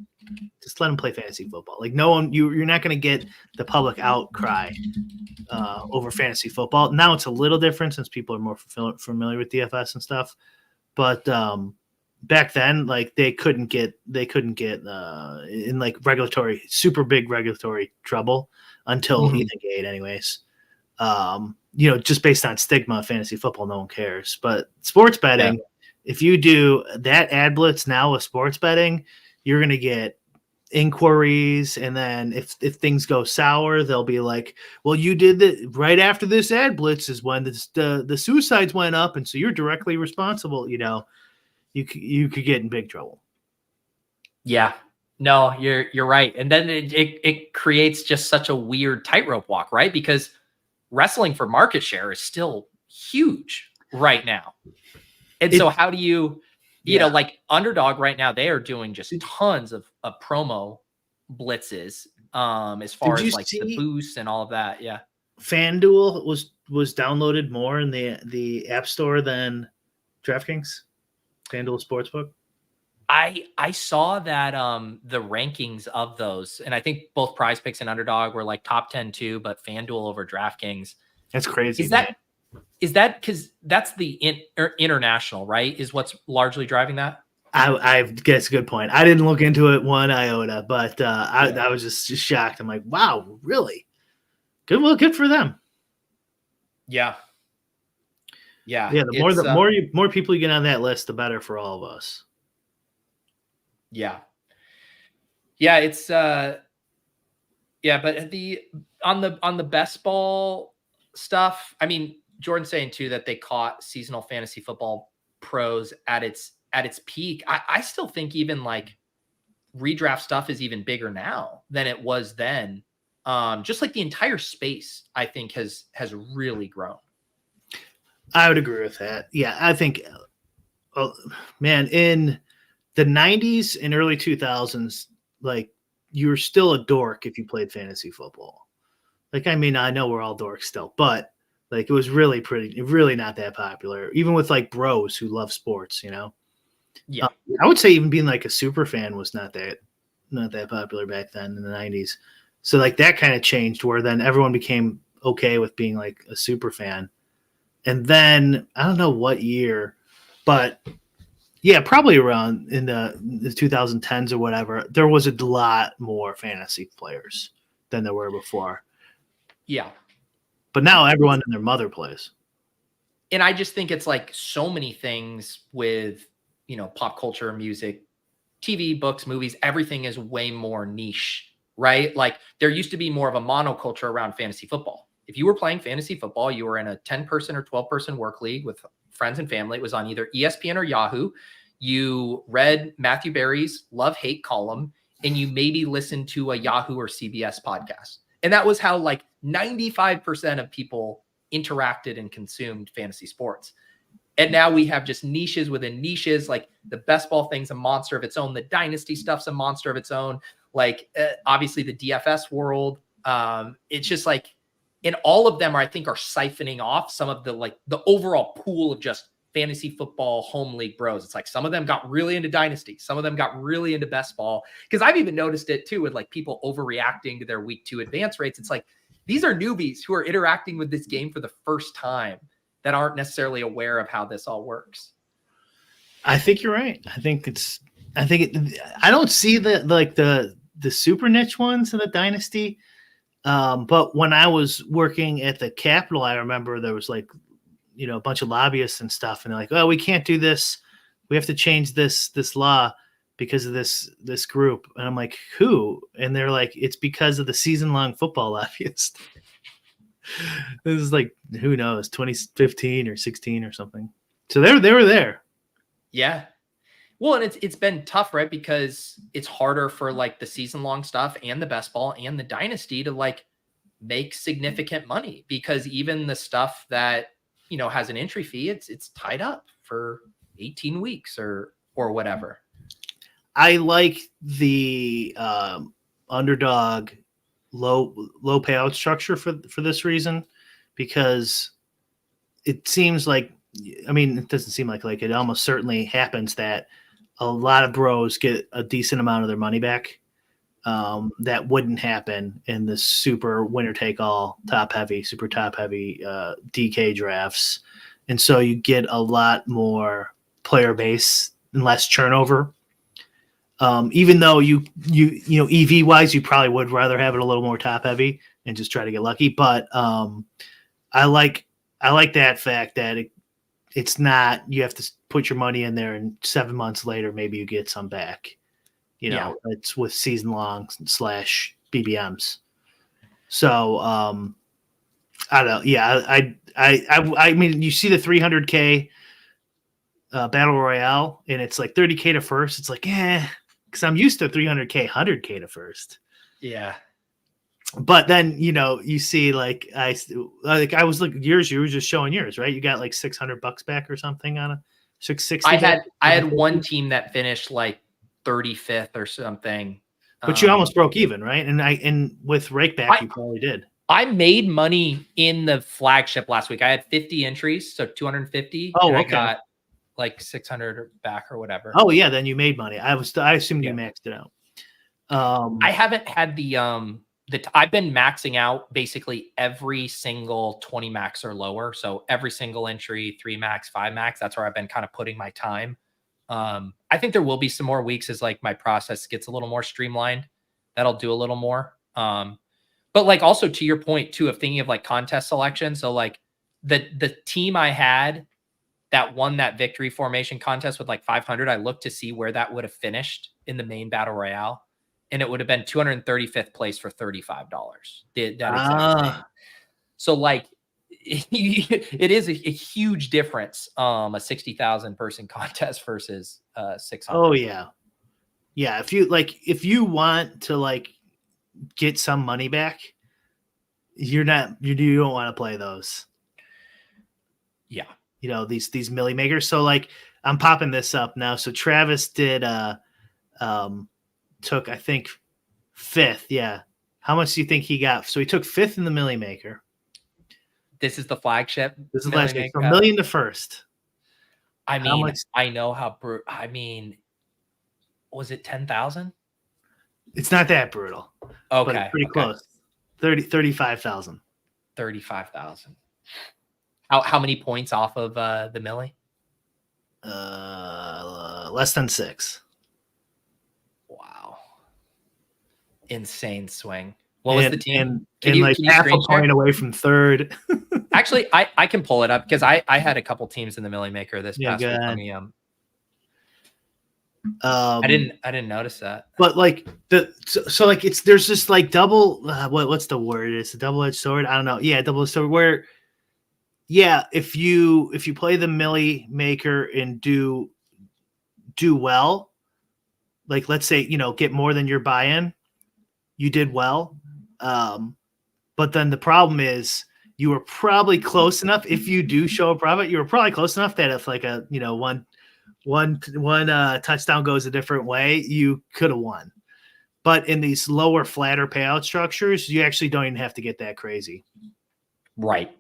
Just let them play fantasy football. Like no one, you're not going to get the public outcry over fantasy football. Now it's a little different since people are more familiar with DFS and stuff. But back then, like they couldn't get in like super big regulatory trouble until Ethan Gate, anyways. Just based on stigma of fantasy football, no one cares. But sports betting, if you do that ad blitz now with sports betting, you're going to get inquiries. And then if things go sour, they'll be like, well, you did that right after this ad blitz is when the suicides went up. And so you're directly responsible. You could get in big trouble. Yeah, no, you're right. And then it creates just such a weird tightrope walk, right? Because wrestling for market share is still huge right now. And so how do you like Underdog right now, they are doing just tons of promo blitzes as far as like the boosts and all of that. Yeah. FanDuel was downloaded more in the App Store than DraftKings, FanDuel Sportsbook. I saw that the rankings of those, and I think both Prize Picks and Underdog were like top 10 too, but FanDuel over DraftKings. That's crazy. Is that because that's the international, right? Is what's largely driving that? I guess a good point. I didn't look into it one iota, but I was just shocked. I'm like, wow, really? Good. Well, good for them. Yeah. Yeah. Yeah. More people you get on that list, the better for all of us. Yeah. Yeah. It's but on the best ball stuff, I mean, Jordan's saying too that they caught seasonal fantasy football pros at its peak. I still think even like redraft stuff is even bigger now than it was then. Just like the entire space, I think has really grown. I would agree with that. Yeah, I think, in the 90s and early 2000s, like you were still a dork if you played fantasy football. Like, I mean, I know we're all dorks still, but like it was really not that popular, even with like bros who love sports, Yeah. I would say even being like a super fan was not that popular back then in the 90s. So like that kind of changed where then everyone became okay with being like a super fan. And then I don't know what year, but yeah, probably around in the 2010s or whatever, there was a lot more fantasy players than there were before. Yeah. But now everyone and their mother plays. And I just think it's like so many things with, pop culture, music, TV, books, movies, everything is way more niche, right? Like there used to be more of a monoculture around fantasy football. If you were playing fantasy football, you were in a 10-person or 12-person work league with friends and family. It was on either ESPN or Yahoo. You read Matthew Berry's love-hate column, and you maybe listened to a Yahoo or CBS podcast. And that was how like 95% of people interacted and consumed fantasy sports. And now we have just niches within niches. Like the best ball thing's a monster of its own. The dynasty stuff's a monster of its own. Like obviously the DFS world. It's just like, and all of them are siphoning off some of the overall pool of just fantasy football home league bros. It's like some of them got really into dynasty. Some of them got really into best ball. Because I've even noticed it too with like people overreacting to their week 2 advance rates. It's like these are newbies who are interacting with this game for the first time that aren't necessarily aware of how this all works. I think you're right. I don't see the super niche ones in the dynasty. But when I was working at the Capitol, I remember there was like, a bunch of lobbyists and stuff. And they're like, oh, we can't do this. We have to change this law because of this group. And I'm like, who? And they're like, it's because of the season-long football lobbyists. This is like, who knows, 2015 or 16 or something. So they were there. Yeah. Well, and it's been tough, right? Because it's harder for like the season-long stuff and the best ball and the dynasty to like make significant money, because even the stuff that, has an entry fee, it's tied up for 18 weeks or whatever. I like the Underdog low payout structure for this reason, because it seems like I mean, it doesn't seem like it almost certainly happens that a lot of bros get a decent amount of their money back. That wouldn't happen in the super winner take all super top heavy DK drafts. And so you get a lot more player base and less turnover. Even though you EV wise, you probably would rather have it a little more top heavy and just try to get lucky. But I like that fact that it's not, you have to put your money in there and 7 months later, maybe you get some back. It's with season long / BBMs. So I don't know. Yeah, I mean, you see the 300K battle royale, and it's like 30K to first. It's like, because I'm used to 300K, 100K to first. Yeah. But then you see I was looking yours. You were just showing yours, right? You got like $600 back or something on a 660. I had one team that finished like 35th or something. But you almost broke even, right? And with rakeback, you probably did. I made money in the flagship last week. I had 50 entries, so 250. Oh, and okay. I got like 600 back or whatever. Oh yeah, then you made money. I assumed you maxed it out. I haven't had I've been maxing out basically every single 20 max or lower. So every single entry, 3 max, 5 max. That's where I've been kind of putting my time. I think there will be some more weeks as like my process gets a little more streamlined. That'll do a little more. But like also to your point too, of thinking of like contest selection. So like the team I had that won that victory formation contest with like 500, I looked to see where that would have finished in the main battle royale. And it would have been 235th place for $35. That exact same. So like it is a huge difference. A 60,000 person contest versus 600. Oh yeah. Yeah. If you want to get some money back, you don't want to play those. Yeah. These milli makers. So I'm popping this up now. So Travis did took, I think, 5th. Yeah. How much do you think he got? So he took 5th in the milli maker. This is the flagship. This is the flagship. From million to first. I mean, I know how was it 10,000? It's not that brutal. Okay. But pretty close. 35,000. 35,000. How many points off of the milli? Less than 6. Wow. Insane swing. What was the team? And half a point away from 3rd. Actually, I can pull it up because I had a couple teams in the milli maker this past week for me. I didn't notice that. But there's this double what's the word? It's a double-edged sword. I don't know. Yeah, double-edged sword where if you play the milli maker and do well, let's say get more than your buy-in, you did well. But then the problem is you were probably close enough. If you do show a profit, you were probably close enough that if one touchdown goes a different way, you could have won. But in these lower, flatter payout structures, you actually don't even have to get that crazy. Right.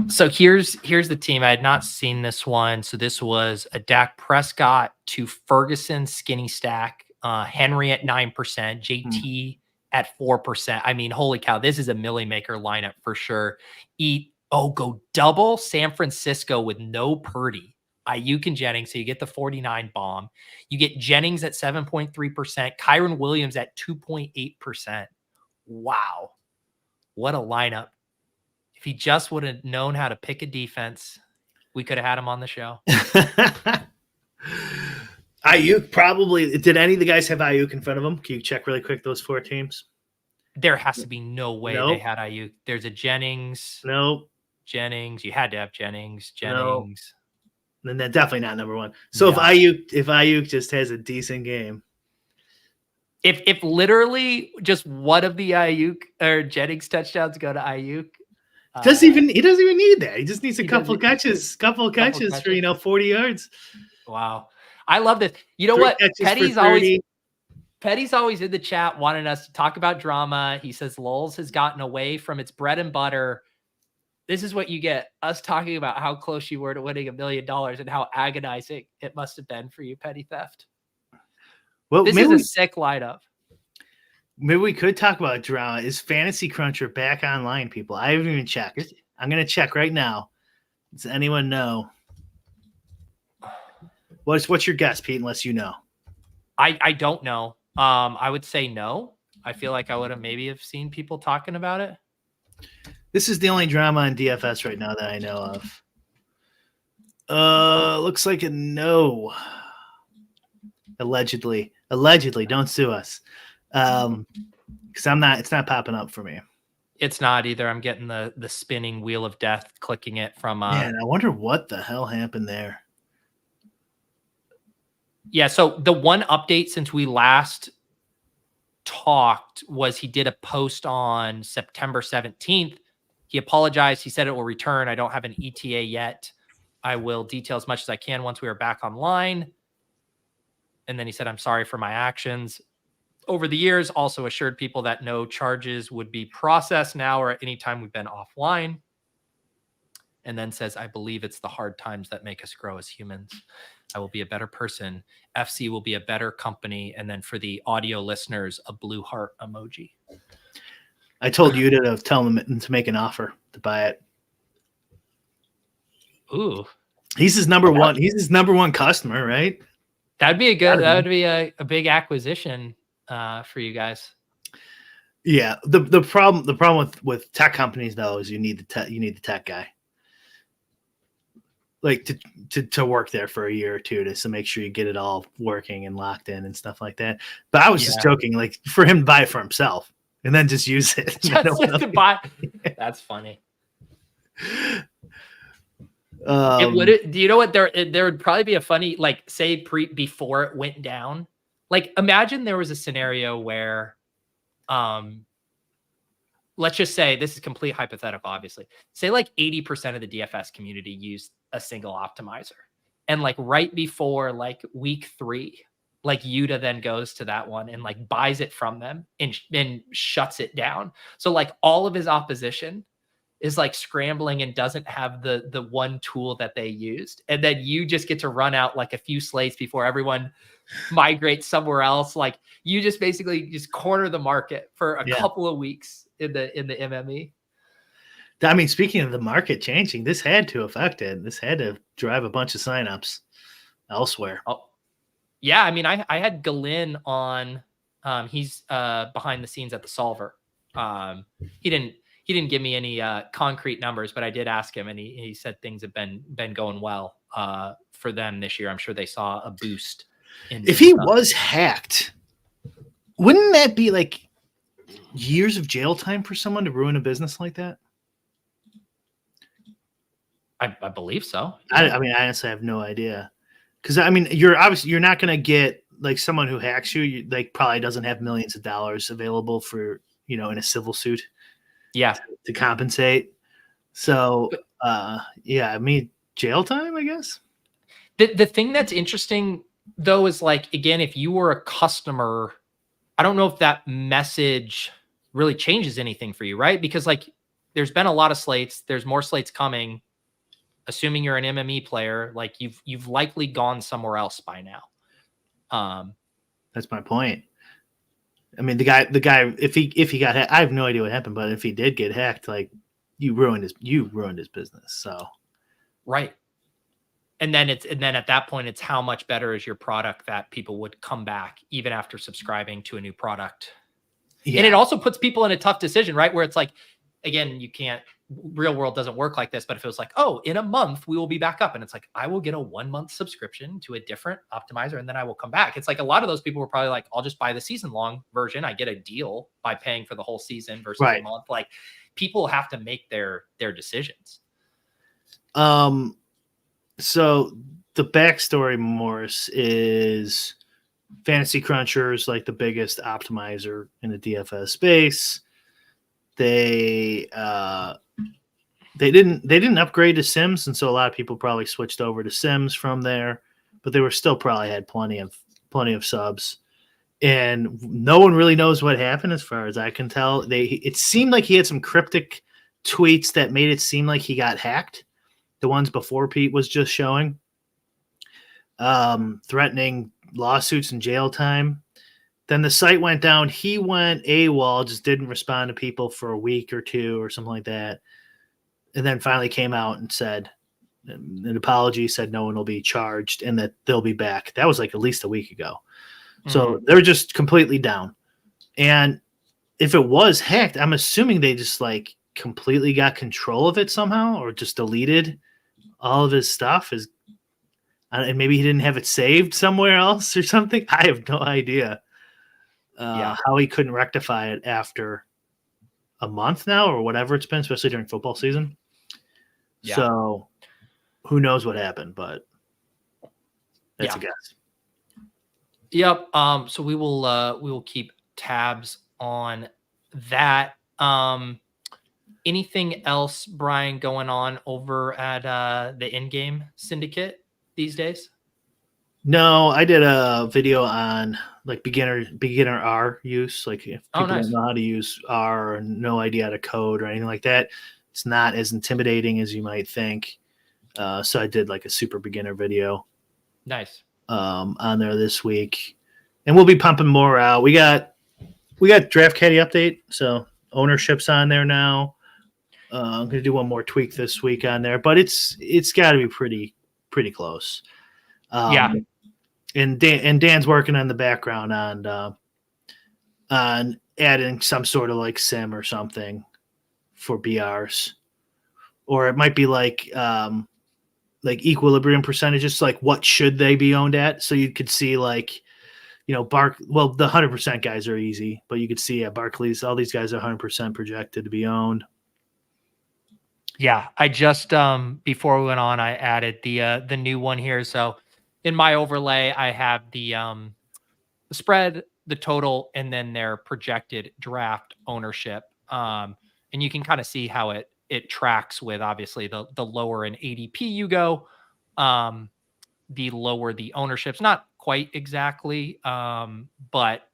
So here's the team. I had not seen this one. So this was a Dak Prescott to Ferguson skinny stack, Henry at 9%, JT at 4%. I mean, holy cow, this is a milli maker lineup for sure. Go double San Francisco with no Purdy, Ayuk and Jennings. So you get the 49 bomb. You get Jennings at 7.3%, Kyron Williams at 2.8%. Wow. What a lineup. If he just would have known how to pick a defense, we could have had him on the show. Ayuk probably. Did any of the guys have Ayuk in front of them? Can you check really quick those 4 teams? There has to be no way they had Ayuk. There's a Jennings. Nope. Jennings. You had to have Jennings. Nope. Then they're definitely not number 1. So if Ayuk just has a decent game. If literally just one of the Ayuk or Jennings touchdowns go to Ayuk. He doesn't even need that. He just needs a couple catches for 40 yards. Wow. I love this. You know what? Petty's always in the chat wanting us to talk about drama. He says Lolz has gotten away from its bread and butter. This is what you get. Us talking about how close you were to winning $1 million and how agonizing it must have been for you, petty theft. Well, This is a sick lineup. Maybe we could talk about drama. Is Fantasy Cruncher back online, people? I haven't even checked. I'm going to check right now. Does anyone know? What's your guess, Pete, unless you know? I don't know. I would say no. I feel like I would have maybe have seen people talking about it. This is the only drama on DFS right now that I know of. Looks like a no. Allegedly, don't sue us. Because it's not popping up for me. It's not either. I'm getting the spinning wheel of death, clicking it from. Man, I wonder what the hell happened there. Yeah, so the one update since we last talked was he did a post on September 17th. He apologized. He said it will return. I don't have an ETA yet. I will detail as much as I can once we are back online. And then he said, I'm sorry for my actions. Over the years, also assured people that no charges would be processed now or at any time we've been offline. And then says, I believe it's the hard times that make us grow as humans. I will be a better person. FC will be a better company. And then for the audio listeners, a blue heart emoji. I told you to tell him to make an offer to buy it. Ooh. He's his number one. He's his number one customer, right? That would be a big acquisition for you guys. Yeah. The problem with tech companies though is you need the tech guy. Like to work there for a year or two to make sure you get it all working and locked in and stuff like that. But I was just joking, like for him to buy it for himself and then just use it. Just to buy. That's funny. Do you know what there would probably be a funny, like say before it went down, like imagine there was a scenario where, let's just say this is complete hypothetical, obviously say like 80% of the DFS community used a single optimizer and like right before like week 3, like Yuta then goes to that one and like buys it from them and shuts it down. So like all of his opposition is like scrambling and doesn't have the one tool that they used. And then you just get to run out like a few slates before everyone migrates somewhere else. Like you just basically just corner the market for a couple of weeks in the MME. I mean, speaking of the market changing, this had to affect it. This had to drive a bunch of signups elsewhere. Oh, yeah. I mean, I had Galin on, he's behind the scenes at the Solver. He didn't give me any concrete numbers, but I did ask him, and he said things have been going well for them this year. I'm sure they saw a boost. If he was hacked, wouldn't that be like years of jail time for someone to ruin a business like that? I believe so. I mean, I honestly have no idea. Because I mean, you're not going to get like someone who hacks you. Like probably doesn't have millions of dollars available for in a civil suit. Yeah, to compensate. So, I mean, jail time, I guess. The thing that's interesting though is like again, if you were a customer, I don't know if that message really changes anything for you, right? Because like, there's been a lot of slates. There's more slates coming. Assuming you're an MME player, like you've likely gone somewhere else by now. That's my point. I mean, the guy, if he got hacked, I have no idea what happened, but if he did get hacked, like you ruined his business. So, right. And then at that point, it's how much better is your product that people would come back even after subscribing to a new product. Yeah. And it also puts people in a tough decision, right? Where it's like, again, real world doesn't work like this, but if it was like, oh, in a month we will be back up, and it's like, I will get a 1-month subscription to a different optimizer and then I will come back. It's like a lot of those people were probably like, I'll just buy the season long version. I get a deal by paying for the whole season versus a month. Like people have to make their decisions. So the backstory, Morris, is Fantasy Cruncher is like the biggest optimizer in the DFS space. They didn't upgrade to Sims, and so a lot of people probably switched over to Sims from there, but they were still probably had plenty of subs, and no one really knows what happened as far as I can tell. It seemed like he had some cryptic tweets that made it seem like he got hacked. The ones before Pete was just showing, threatening lawsuits and jail time. Then the site went down. He went AWOL, just didn't respond to people for a week or two or something like that. And then finally came out and said an apology, said no one will be charged and that they'll be back. That was like at least a week ago. So they're just completely down. And if it was hacked, I'm assuming they just like completely got control of it somehow or just deleted all of his stuff. And maybe he didn't have it saved somewhere else or something. I have no idea how he couldn't rectify it after a month now or whatever it's been, especially during football season. Yeah. So who knows what happened, but that's a guess. Yep. So we will keep tabs on that. Anything else, Brian, going on over at the in-game syndicate these days? No, I did a video on like beginner R use. Like if people don't know how to use R or no idea how to code or anything like that, it's not as intimidating as you might think. So I did like a super beginner video. Nice. On there this week, and we'll be pumping more out. We got Draft Caddy update, so ownership's on there now. I'm gonna do one more tweak this week on there, but it's got to be pretty close. And Dan's working on the background on adding some sort of like sim or something for BRs, or it might be like equilibrium percentages, like what should they be owned at? So you could see like, the 100% guys are easy, but you could see at Barclays, all these guys are 100% projected to be owned. Yeah, I just before we went on, I added the new one here. So in my overlay, I have the spread, the total, and then their projected draft ownership. And you can kind of see how it tracks with obviously the lower in ADP you go, the lower the ownership's not quite exactly, but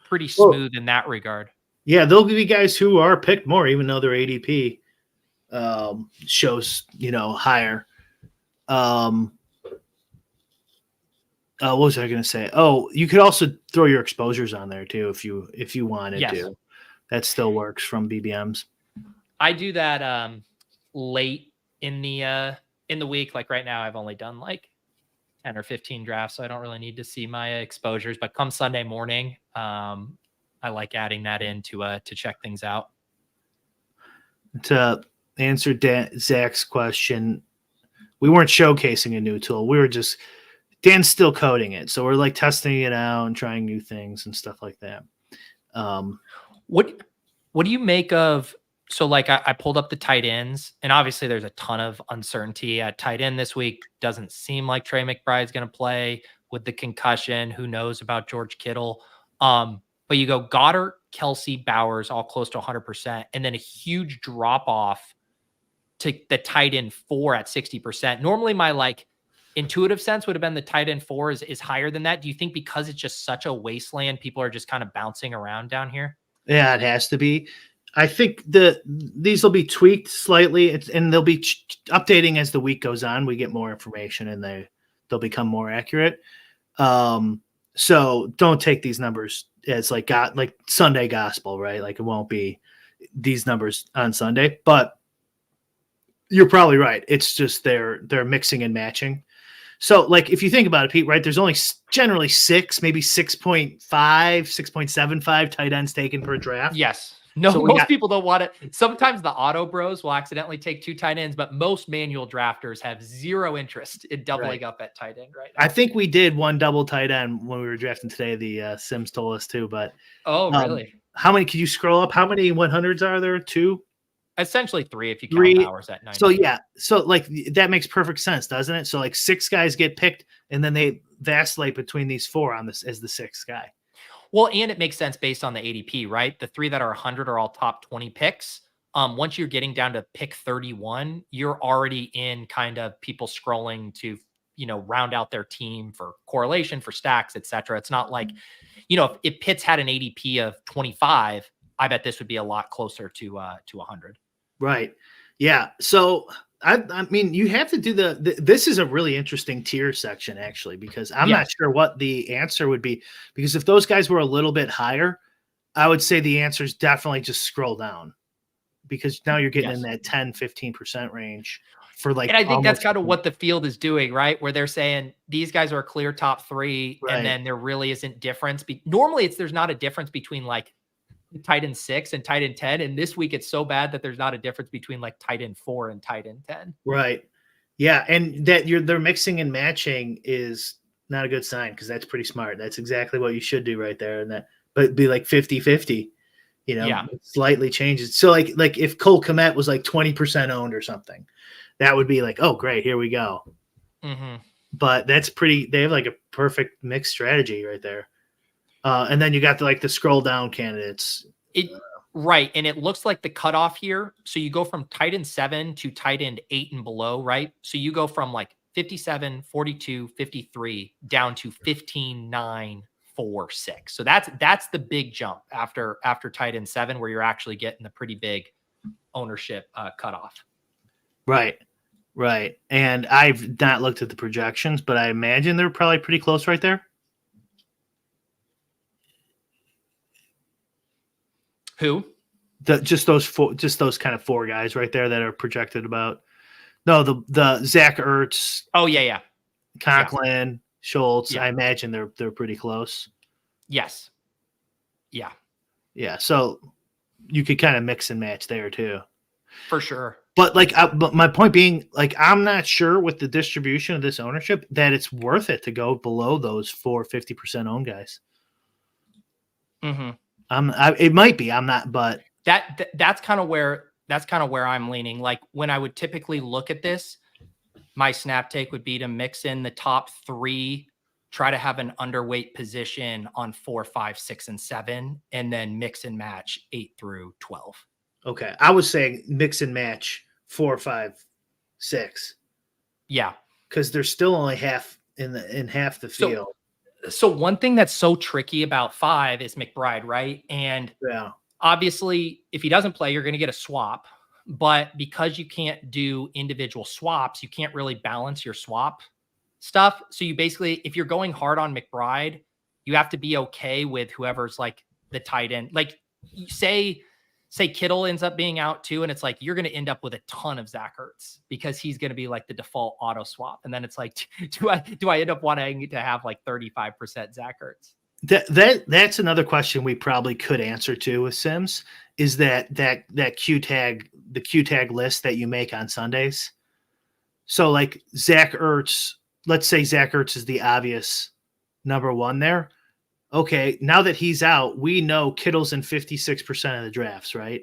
pretty smooth in that regard. Yeah, there'll be guys who are picked more, even though their ADP shows higher. What was I going to say? Oh, you could also throw your exposures on there too if you wanted to. That still works from BBMs. I do that late in the week. Like right now, I've only done like 10 or 15 drafts, so I don't really need to see my exposures. But come Sunday morning, I like adding that in to check things out. To answer Zach's question, we weren't showcasing a new tool. We were just Dan's still coding it, so we're like testing it out and trying new things and stuff like that. What do you make of? So like I pulled up the tight ends, and obviously there's a ton of uncertainty at tight end this week. Doesn't seem like Trey McBride's going to play with the concussion. Who knows about George Kittle? But you go Goddard, Kelsey, Bowers, all close to 100%, and then a huge drop off to the tight end 4 at 60%. Normally my like intuitive sense would have been the tight end 4 is higher than that. Do you think because it's just such a wasteland, people are just kind of bouncing around down here? Yeah, it has to be. I think these will be tweaked slightly, and they'll be updating as the week goes on. We get more information, and they'll become more accurate. So don't take these numbers as like Sunday gospel, right? Like it won't be these numbers on Sunday, but you're probably right. It's just they're mixing and matching. So like if you think about it, Pete, right? There's only generally 6, maybe 6.5, 6.75 tight ends taken per draft. Yes. No, so most people don't want it. Sometimes the auto bros will accidentally take 2 tight ends, but most manual drafters have zero interest in doubling up at tight end right now. I think we did one double tight end when we were drafting today. The Sims told us to, but really? How many? Can you scroll up? How many 100s are there? 2? Essentially 3 if you count hours at 9. So yeah, so like that makes perfect sense, doesn't it? So like 6 guys get picked, and then they vacillate between these 4 on this as the 6th guy. Well, and it makes sense based on the ADP, right? The 3 that are 100 are all top 20 picks. Once you're getting down to pick 31, you're already in kind of people scrolling to, round out their team for correlation, for stacks, etc. It's not like, if Pitts had an ADP of 25, I bet this would be a lot closer to 100. Right. Yeah. So I mean, you have to do this is a really interesting tier section actually, because I'm not Yes. sure what the answer would be. Because if those guys were a little bit higher, I would say the answer is definitely just scroll down, because now you're getting in Yes. that 10-15% range for like And I think that's almost kind of what the field is doing, right? Where they're saying these guys are a clear top 3, and right. then there really isn't difference. Normally, there's not a difference between like tight end 6 and tight end 10. And this week, it's so bad that there's not a difference between like tight end 4 and tight end 10. Right. Yeah, and that they're mixing and matching is not a good sign, because that's pretty smart. That's exactly what you should do right there. And that, but be like 50-50, Yeah. slightly changes. So like if Cole Kmet was like 20% owned or something, that would be like, oh great, here we go. Mm-hmm. But that's they have like a perfect mixed strategy right there. And then you got the scroll down candidates. Right. And it looks like the cutoff here. So you go from tight end 7 to tight end 8 and below, right? So you go from like 57, 42, 53 down to 15, 9, 4, 6. So that's the big jump after tight end 7, where you're actually getting the pretty big ownership cutoff. Right. Right. And I've not looked at the projections, but I imagine they're probably pretty close right there. Who? Just those kind of 4 guys right there that are projected about. No, the Zach Ertz. Oh yeah. Conklin, Schultz. Yeah. I imagine they're pretty close. Yes. Yeah. Yeah. So you could kind of mix and match there too. For sure. But but my point being, like, I'm not sure with the distribution of this ownership that it's worth it to go below those 4 50% owned guys. Mm-hmm. It might be. I'm not, but that's kind of where I'm leaning. Like when I would typically look at this, my snap take would be to mix in the top 3, try to have an underweight position on 4, 5, 6, and 7, and then mix and match 8 through 12. Okay. I was saying mix and match 4, 5, 6. Yeah. Because they're still only half in half the field. So one thing that's so tricky about 5 is McBride, right? And yeah, obviously, if he doesn't play, you're going to get a swap. But because you can't do individual swaps, you can't really balance your swap stuff. So you basically, if you're going hard on McBride, you have to be okay with whoever's like the tight end. Like say Kittle ends up being out too, and it's like you're going to end up with a ton of Zach Ertz because he's going to be like the default auto swap. And then it's like, do I end up wanting to have like 35% Zach Ertz? That's another question we probably could answer too with Sims, is that Q tag, the Q tag list that you make on Sundays. So like Zach Ertz, let's say Zach Ertz is the obvious number 1 there. Okay, now that he's out, we know Kittle's in 56% of the drafts, right?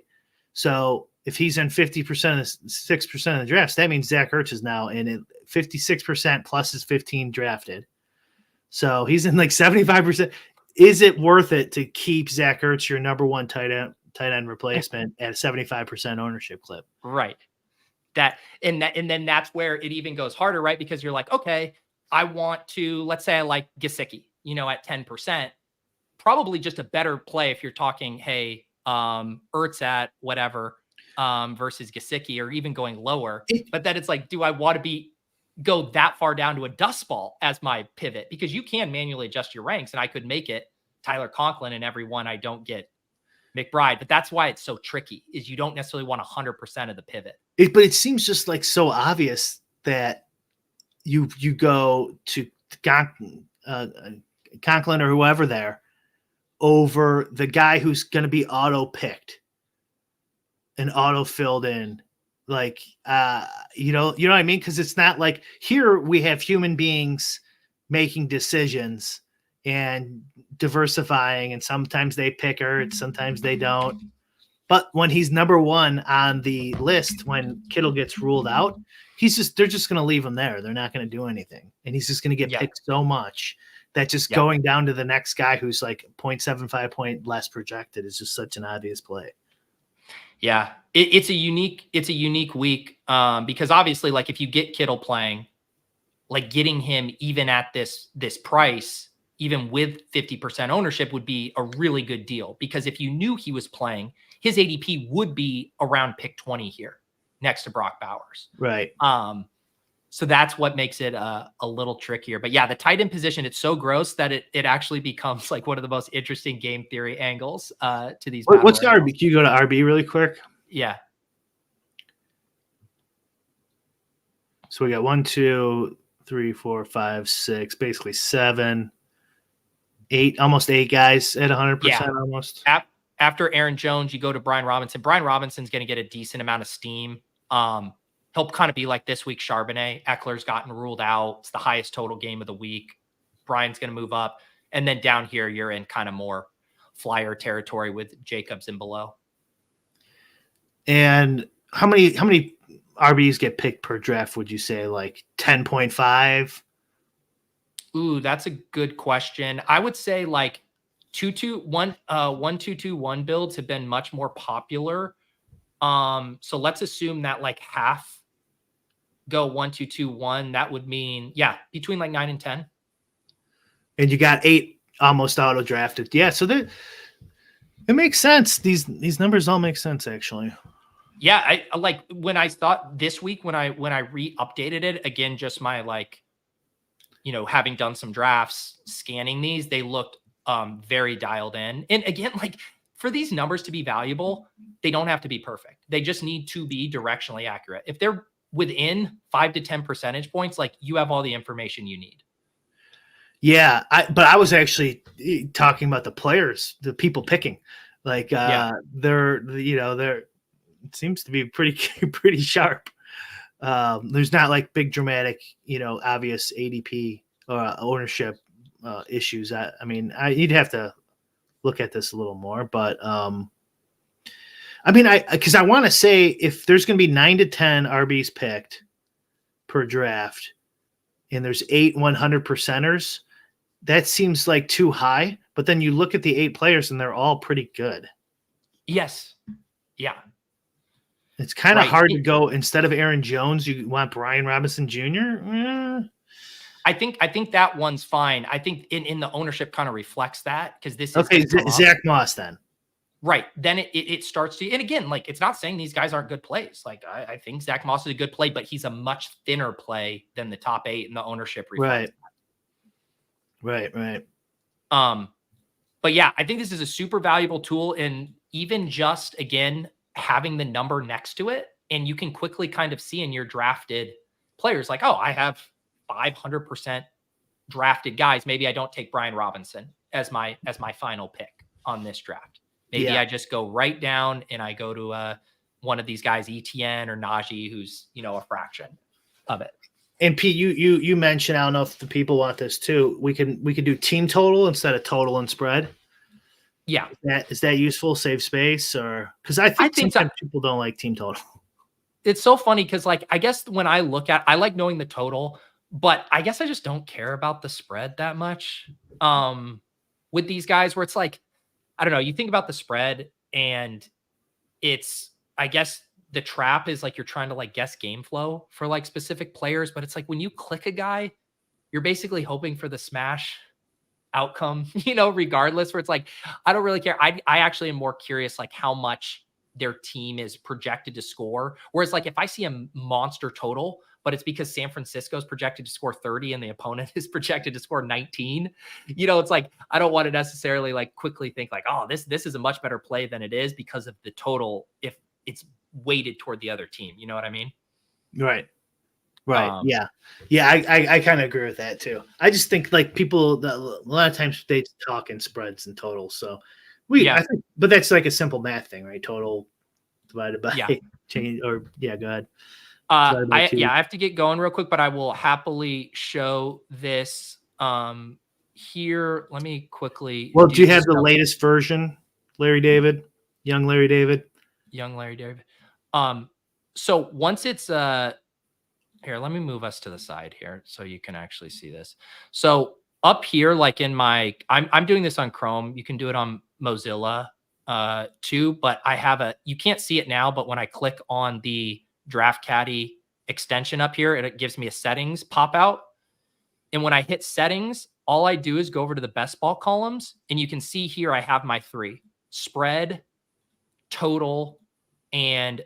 So if he's in 50% of the 6% of the drafts, that means Zach Ertz is now in 56% plus his 15 drafted. So he's in like 75%. Is it worth it to keep Zach Ertz your number 1 tight end replacement at a 75% ownership clip? Right. And then that's where it even goes harder, right? Because you're like, okay, I want to, let's say I like Gesicki, at 10%, probably just a better play if you're talking, hey, Ertz at whatever, versus Gesicki, or even going lower. But then it's like, do I want to go that far down to a dust ball as my pivot? Because you can manually adjust your ranks, and I could make it Tyler Conklin in every one I don't get McBride. But that's why it's so tricky, is you don't necessarily want 100% of the pivot. But it seems just like so obvious that you go to Conklin or whoever there over the guy who's going to be auto picked and auto filled in. Like, you know what I mean? Because it's not like here we have human beings making decisions and diversifying, and sometimes they pick Ertz, sometimes they don't. But when he's number 1 on the list, when Kittle gets ruled out, they're just going to leave him there. They're not going to do anything. And he's just going to get picked so much that just going down to the next guy who's like 0.75 point less projected is just such an obvious play. Yeah, it's a unique week, because obviously, like if you get Kittle playing, like getting him even at this price, even with 50% ownership, would be a really good deal. Because if you knew he was playing, his ADP would be around pick 20 here next to Brock Bowers. Right. So that's what makes it a little trickier. But yeah, the tight end position, it's so gross that it actually becomes like one of the most interesting game theory angles to these. What's the RB? Can you go to RB really quick? Yeah. So we got 1, 2, 3, 4, 5, 6, basically 7, 8, almost 8 guys at 100% almost. After Aaron Jones, you go to Brian Robinson. Brian Robinson's going to get a decent amount of steam. He'll kind of be like this week Charbonnet. Eckler's gotten ruled out. It's the highest total game of the week. Brian's going to move up. And then down here, you're in kind of more flyer territory with Jacobs and below. And how many RBs get picked per draft, would you say? Like 10.5? Ooh, that's a good question. I would say like 1-2-2-1 builds have been much more popular. So let's assume that like half go 1-2-2-1. That would mean, between like 9 and 10. And you got 8 almost auto drafted. Yeah, so it makes sense. These numbers all make sense actually. Yeah, I like when I thought this week when I re-updated it again, just my like, having done some drafts, scanning these, they looked very dialed in. And again, like for these numbers to be valuable, they don't have to be perfect. They just need to be directionally accurate. If they're within 5 to 10 percentage points, like you have all the information you need. Yeah, but I was actually talking about the players, the people picking. Like they're it seems to be pretty sharp. There's not like big dramatic, obvious ADP or ownership issues. I mean, you'd have to look at this a little more, but because I want to say if there's going to be 9 to 10 RBs picked per draft, and there's 8 100%ers, that seems like too high. But then you look at the 8 players, and they're all pretty good. Yes. Yeah. It's kind of hard to go instead of Aaron Jones. You want Brian Robinson Jr. I think that one's fine. I think in the ownership kind of reflects that because this is okay. Zach Moss then. Right. Then it starts to, and again, like it's not saying these guys aren't good plays. Like I think Zach Moss is a good play, but he's a much thinner play than the top 8 in the ownership reflects. Right. But yeah, I think this is a super valuable tool, and even just again having the number next to it, and you can quickly kind of see in your drafted players, like, oh, I have 500% drafted guys. Maybe I don't take Brian Robinson as my final pick on this draft. Maybe I just go right down and I go to one of these guys, ETN or Najee, who's a fraction of it. And Pete, you mentioned, I don't know if the people want this too. We can do team total instead of total and spread. Yeah, is that useful? Save space, or because I think sometimes people don't like team total. It's so funny because like I guess when I look at, I like knowing the total, but I guess I just don't care about the spread that much. With these guys, where it's like, I don't know, you think about the spread, and it's, I guess the trap is like you're trying to like guess game flow for like specific players, but it's like when you click a guy, you're basically hoping for the smash outcome, regardless, where it's like, I don't really care. I actually am more curious like how much their team is projected to score. Whereas like if I see a monster total, but it's because San Francisco is projected to score 30 and the opponent is projected to score 19, it's like, I don't want to necessarily like quickly think like, oh, this is a much better play than it is because of the total if it's weighted toward the other team. You know what I mean? Right. Yeah. I kind of agree with that too. I just think like people, a lot of times they talk in spreads and totals. So I think, but that's like a simple math thing, right? Total divided by change, or go ahead. I have to get going real quick, but I will happily show this here. Let me quickly. Well, do you have the latest version, Larry David? Young Larry David. So once it's here, let me move us to the side here so you can actually see this. So up here, like in my, I'm doing this on Chrome. You can do it on Mozilla too, but I have you can't see it now, but when I click on the Draft Caddy extension up here, it gives me a settings pop out. And when I hit settings, all I do is go over to the best ball columns, and you can see here I have my 3: spread, total, and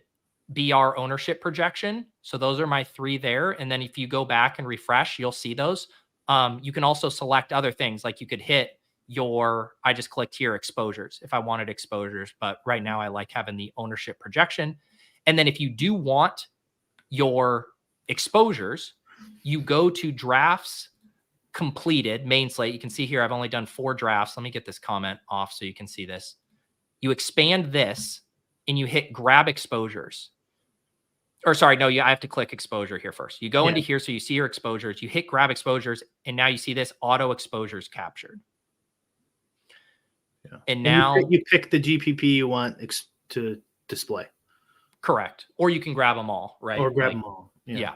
BR ownership projection. So those are my 3 there. And then if you go back and refresh, you'll see those. You can also select other things, like you could hit I just clicked here, exposures, if I wanted exposures, but right now I like having the ownership projection. And then if you do want your exposures, you go to drafts completed, main slate. You can see here, I've only done 4 drafts. Let me get this comment off so you can see this. You expand this and you hit grab exposures. Or sorry, no, I have to click exposure here first. You go into here, so you see your exposures, you hit grab exposures, and now you see this auto exposures captured. Yeah. And now you pick the GPP you want to display. Correct. Or you can grab them all, right? Or grab them all. Yeah.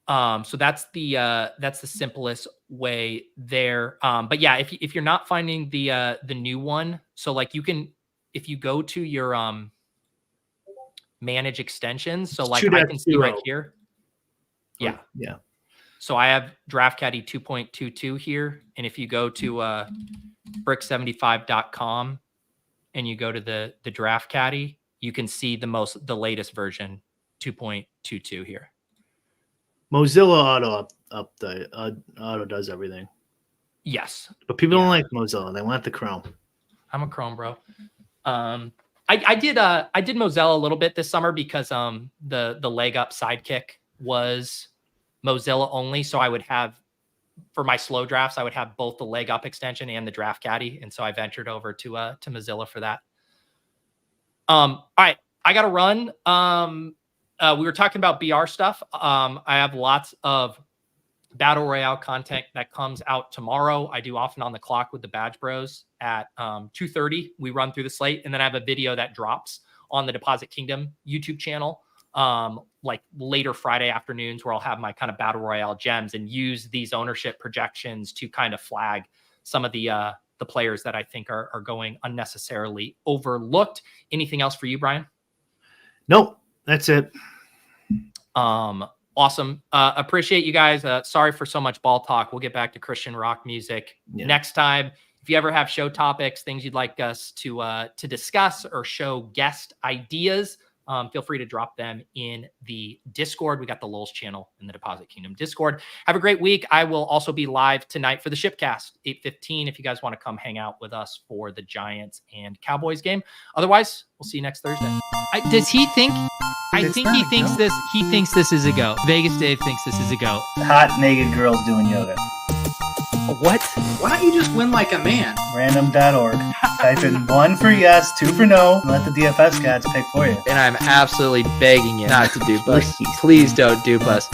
So that's the simplest way there. But yeah, if you're not finding the new one, so like if you go to your manage extensions, so like I can see right here. Yeah. Yeah. So I have Draft Caddy 2.22 here. And if you go to brick75.com and you go to the Draft Caddy, you can see the latest version 2.22 here. Mozilla Auto does everything. Yes. But people don't like Mozilla. They want the Chrome. I'm a Chrome bro. I did Mozilla a little bit this summer because the leg up sidekick was Mozilla only. So I would have, for my slow drafts, I would have both the leg up extension and the Draft Caddy. And so I ventured over to Mozilla for that. All right, I got to run. We were talking about BR stuff. I have lots of Battle Royale content that comes out tomorrow. I do Often on the Clock with the Badge Bros at 2:30. We run through the slate, and then I have a video that drops on the Deposit Kingdom YouTube channel like later Friday afternoons, where I'll have my kind of Battle Royale gems and use these ownership projections to kind of flag some of the players that I think are going unnecessarily overlooked. Anything else for you, Brian? Nope, that's it. Awesome. Appreciate you guys. Sorry for so much ball talk. We'll get back to Christian rock music next time. If you ever have show topics, things you'd like us to discuss or show guest ideas, feel free to drop them in the Discord. We got the Lolz channel in the Deposit Kingdom Discord. Have a great week. I will also be live tonight for the Shipcast, 8:15, if you guys want to come hang out with us for the Giants and Cowboys game. Otherwise, we'll see you next Thursday. Does he think? I think he thinks this. He thinks this is a go. Vegas Dave thinks this is a go. Hot naked girls doing yoga. What? Why don't you just win like a man? Random.org. Type in 1 for yes, 2 for no, and let the DFS gods pick for you. And I'm absolutely begging you not to dupe us. Please don't dupe us.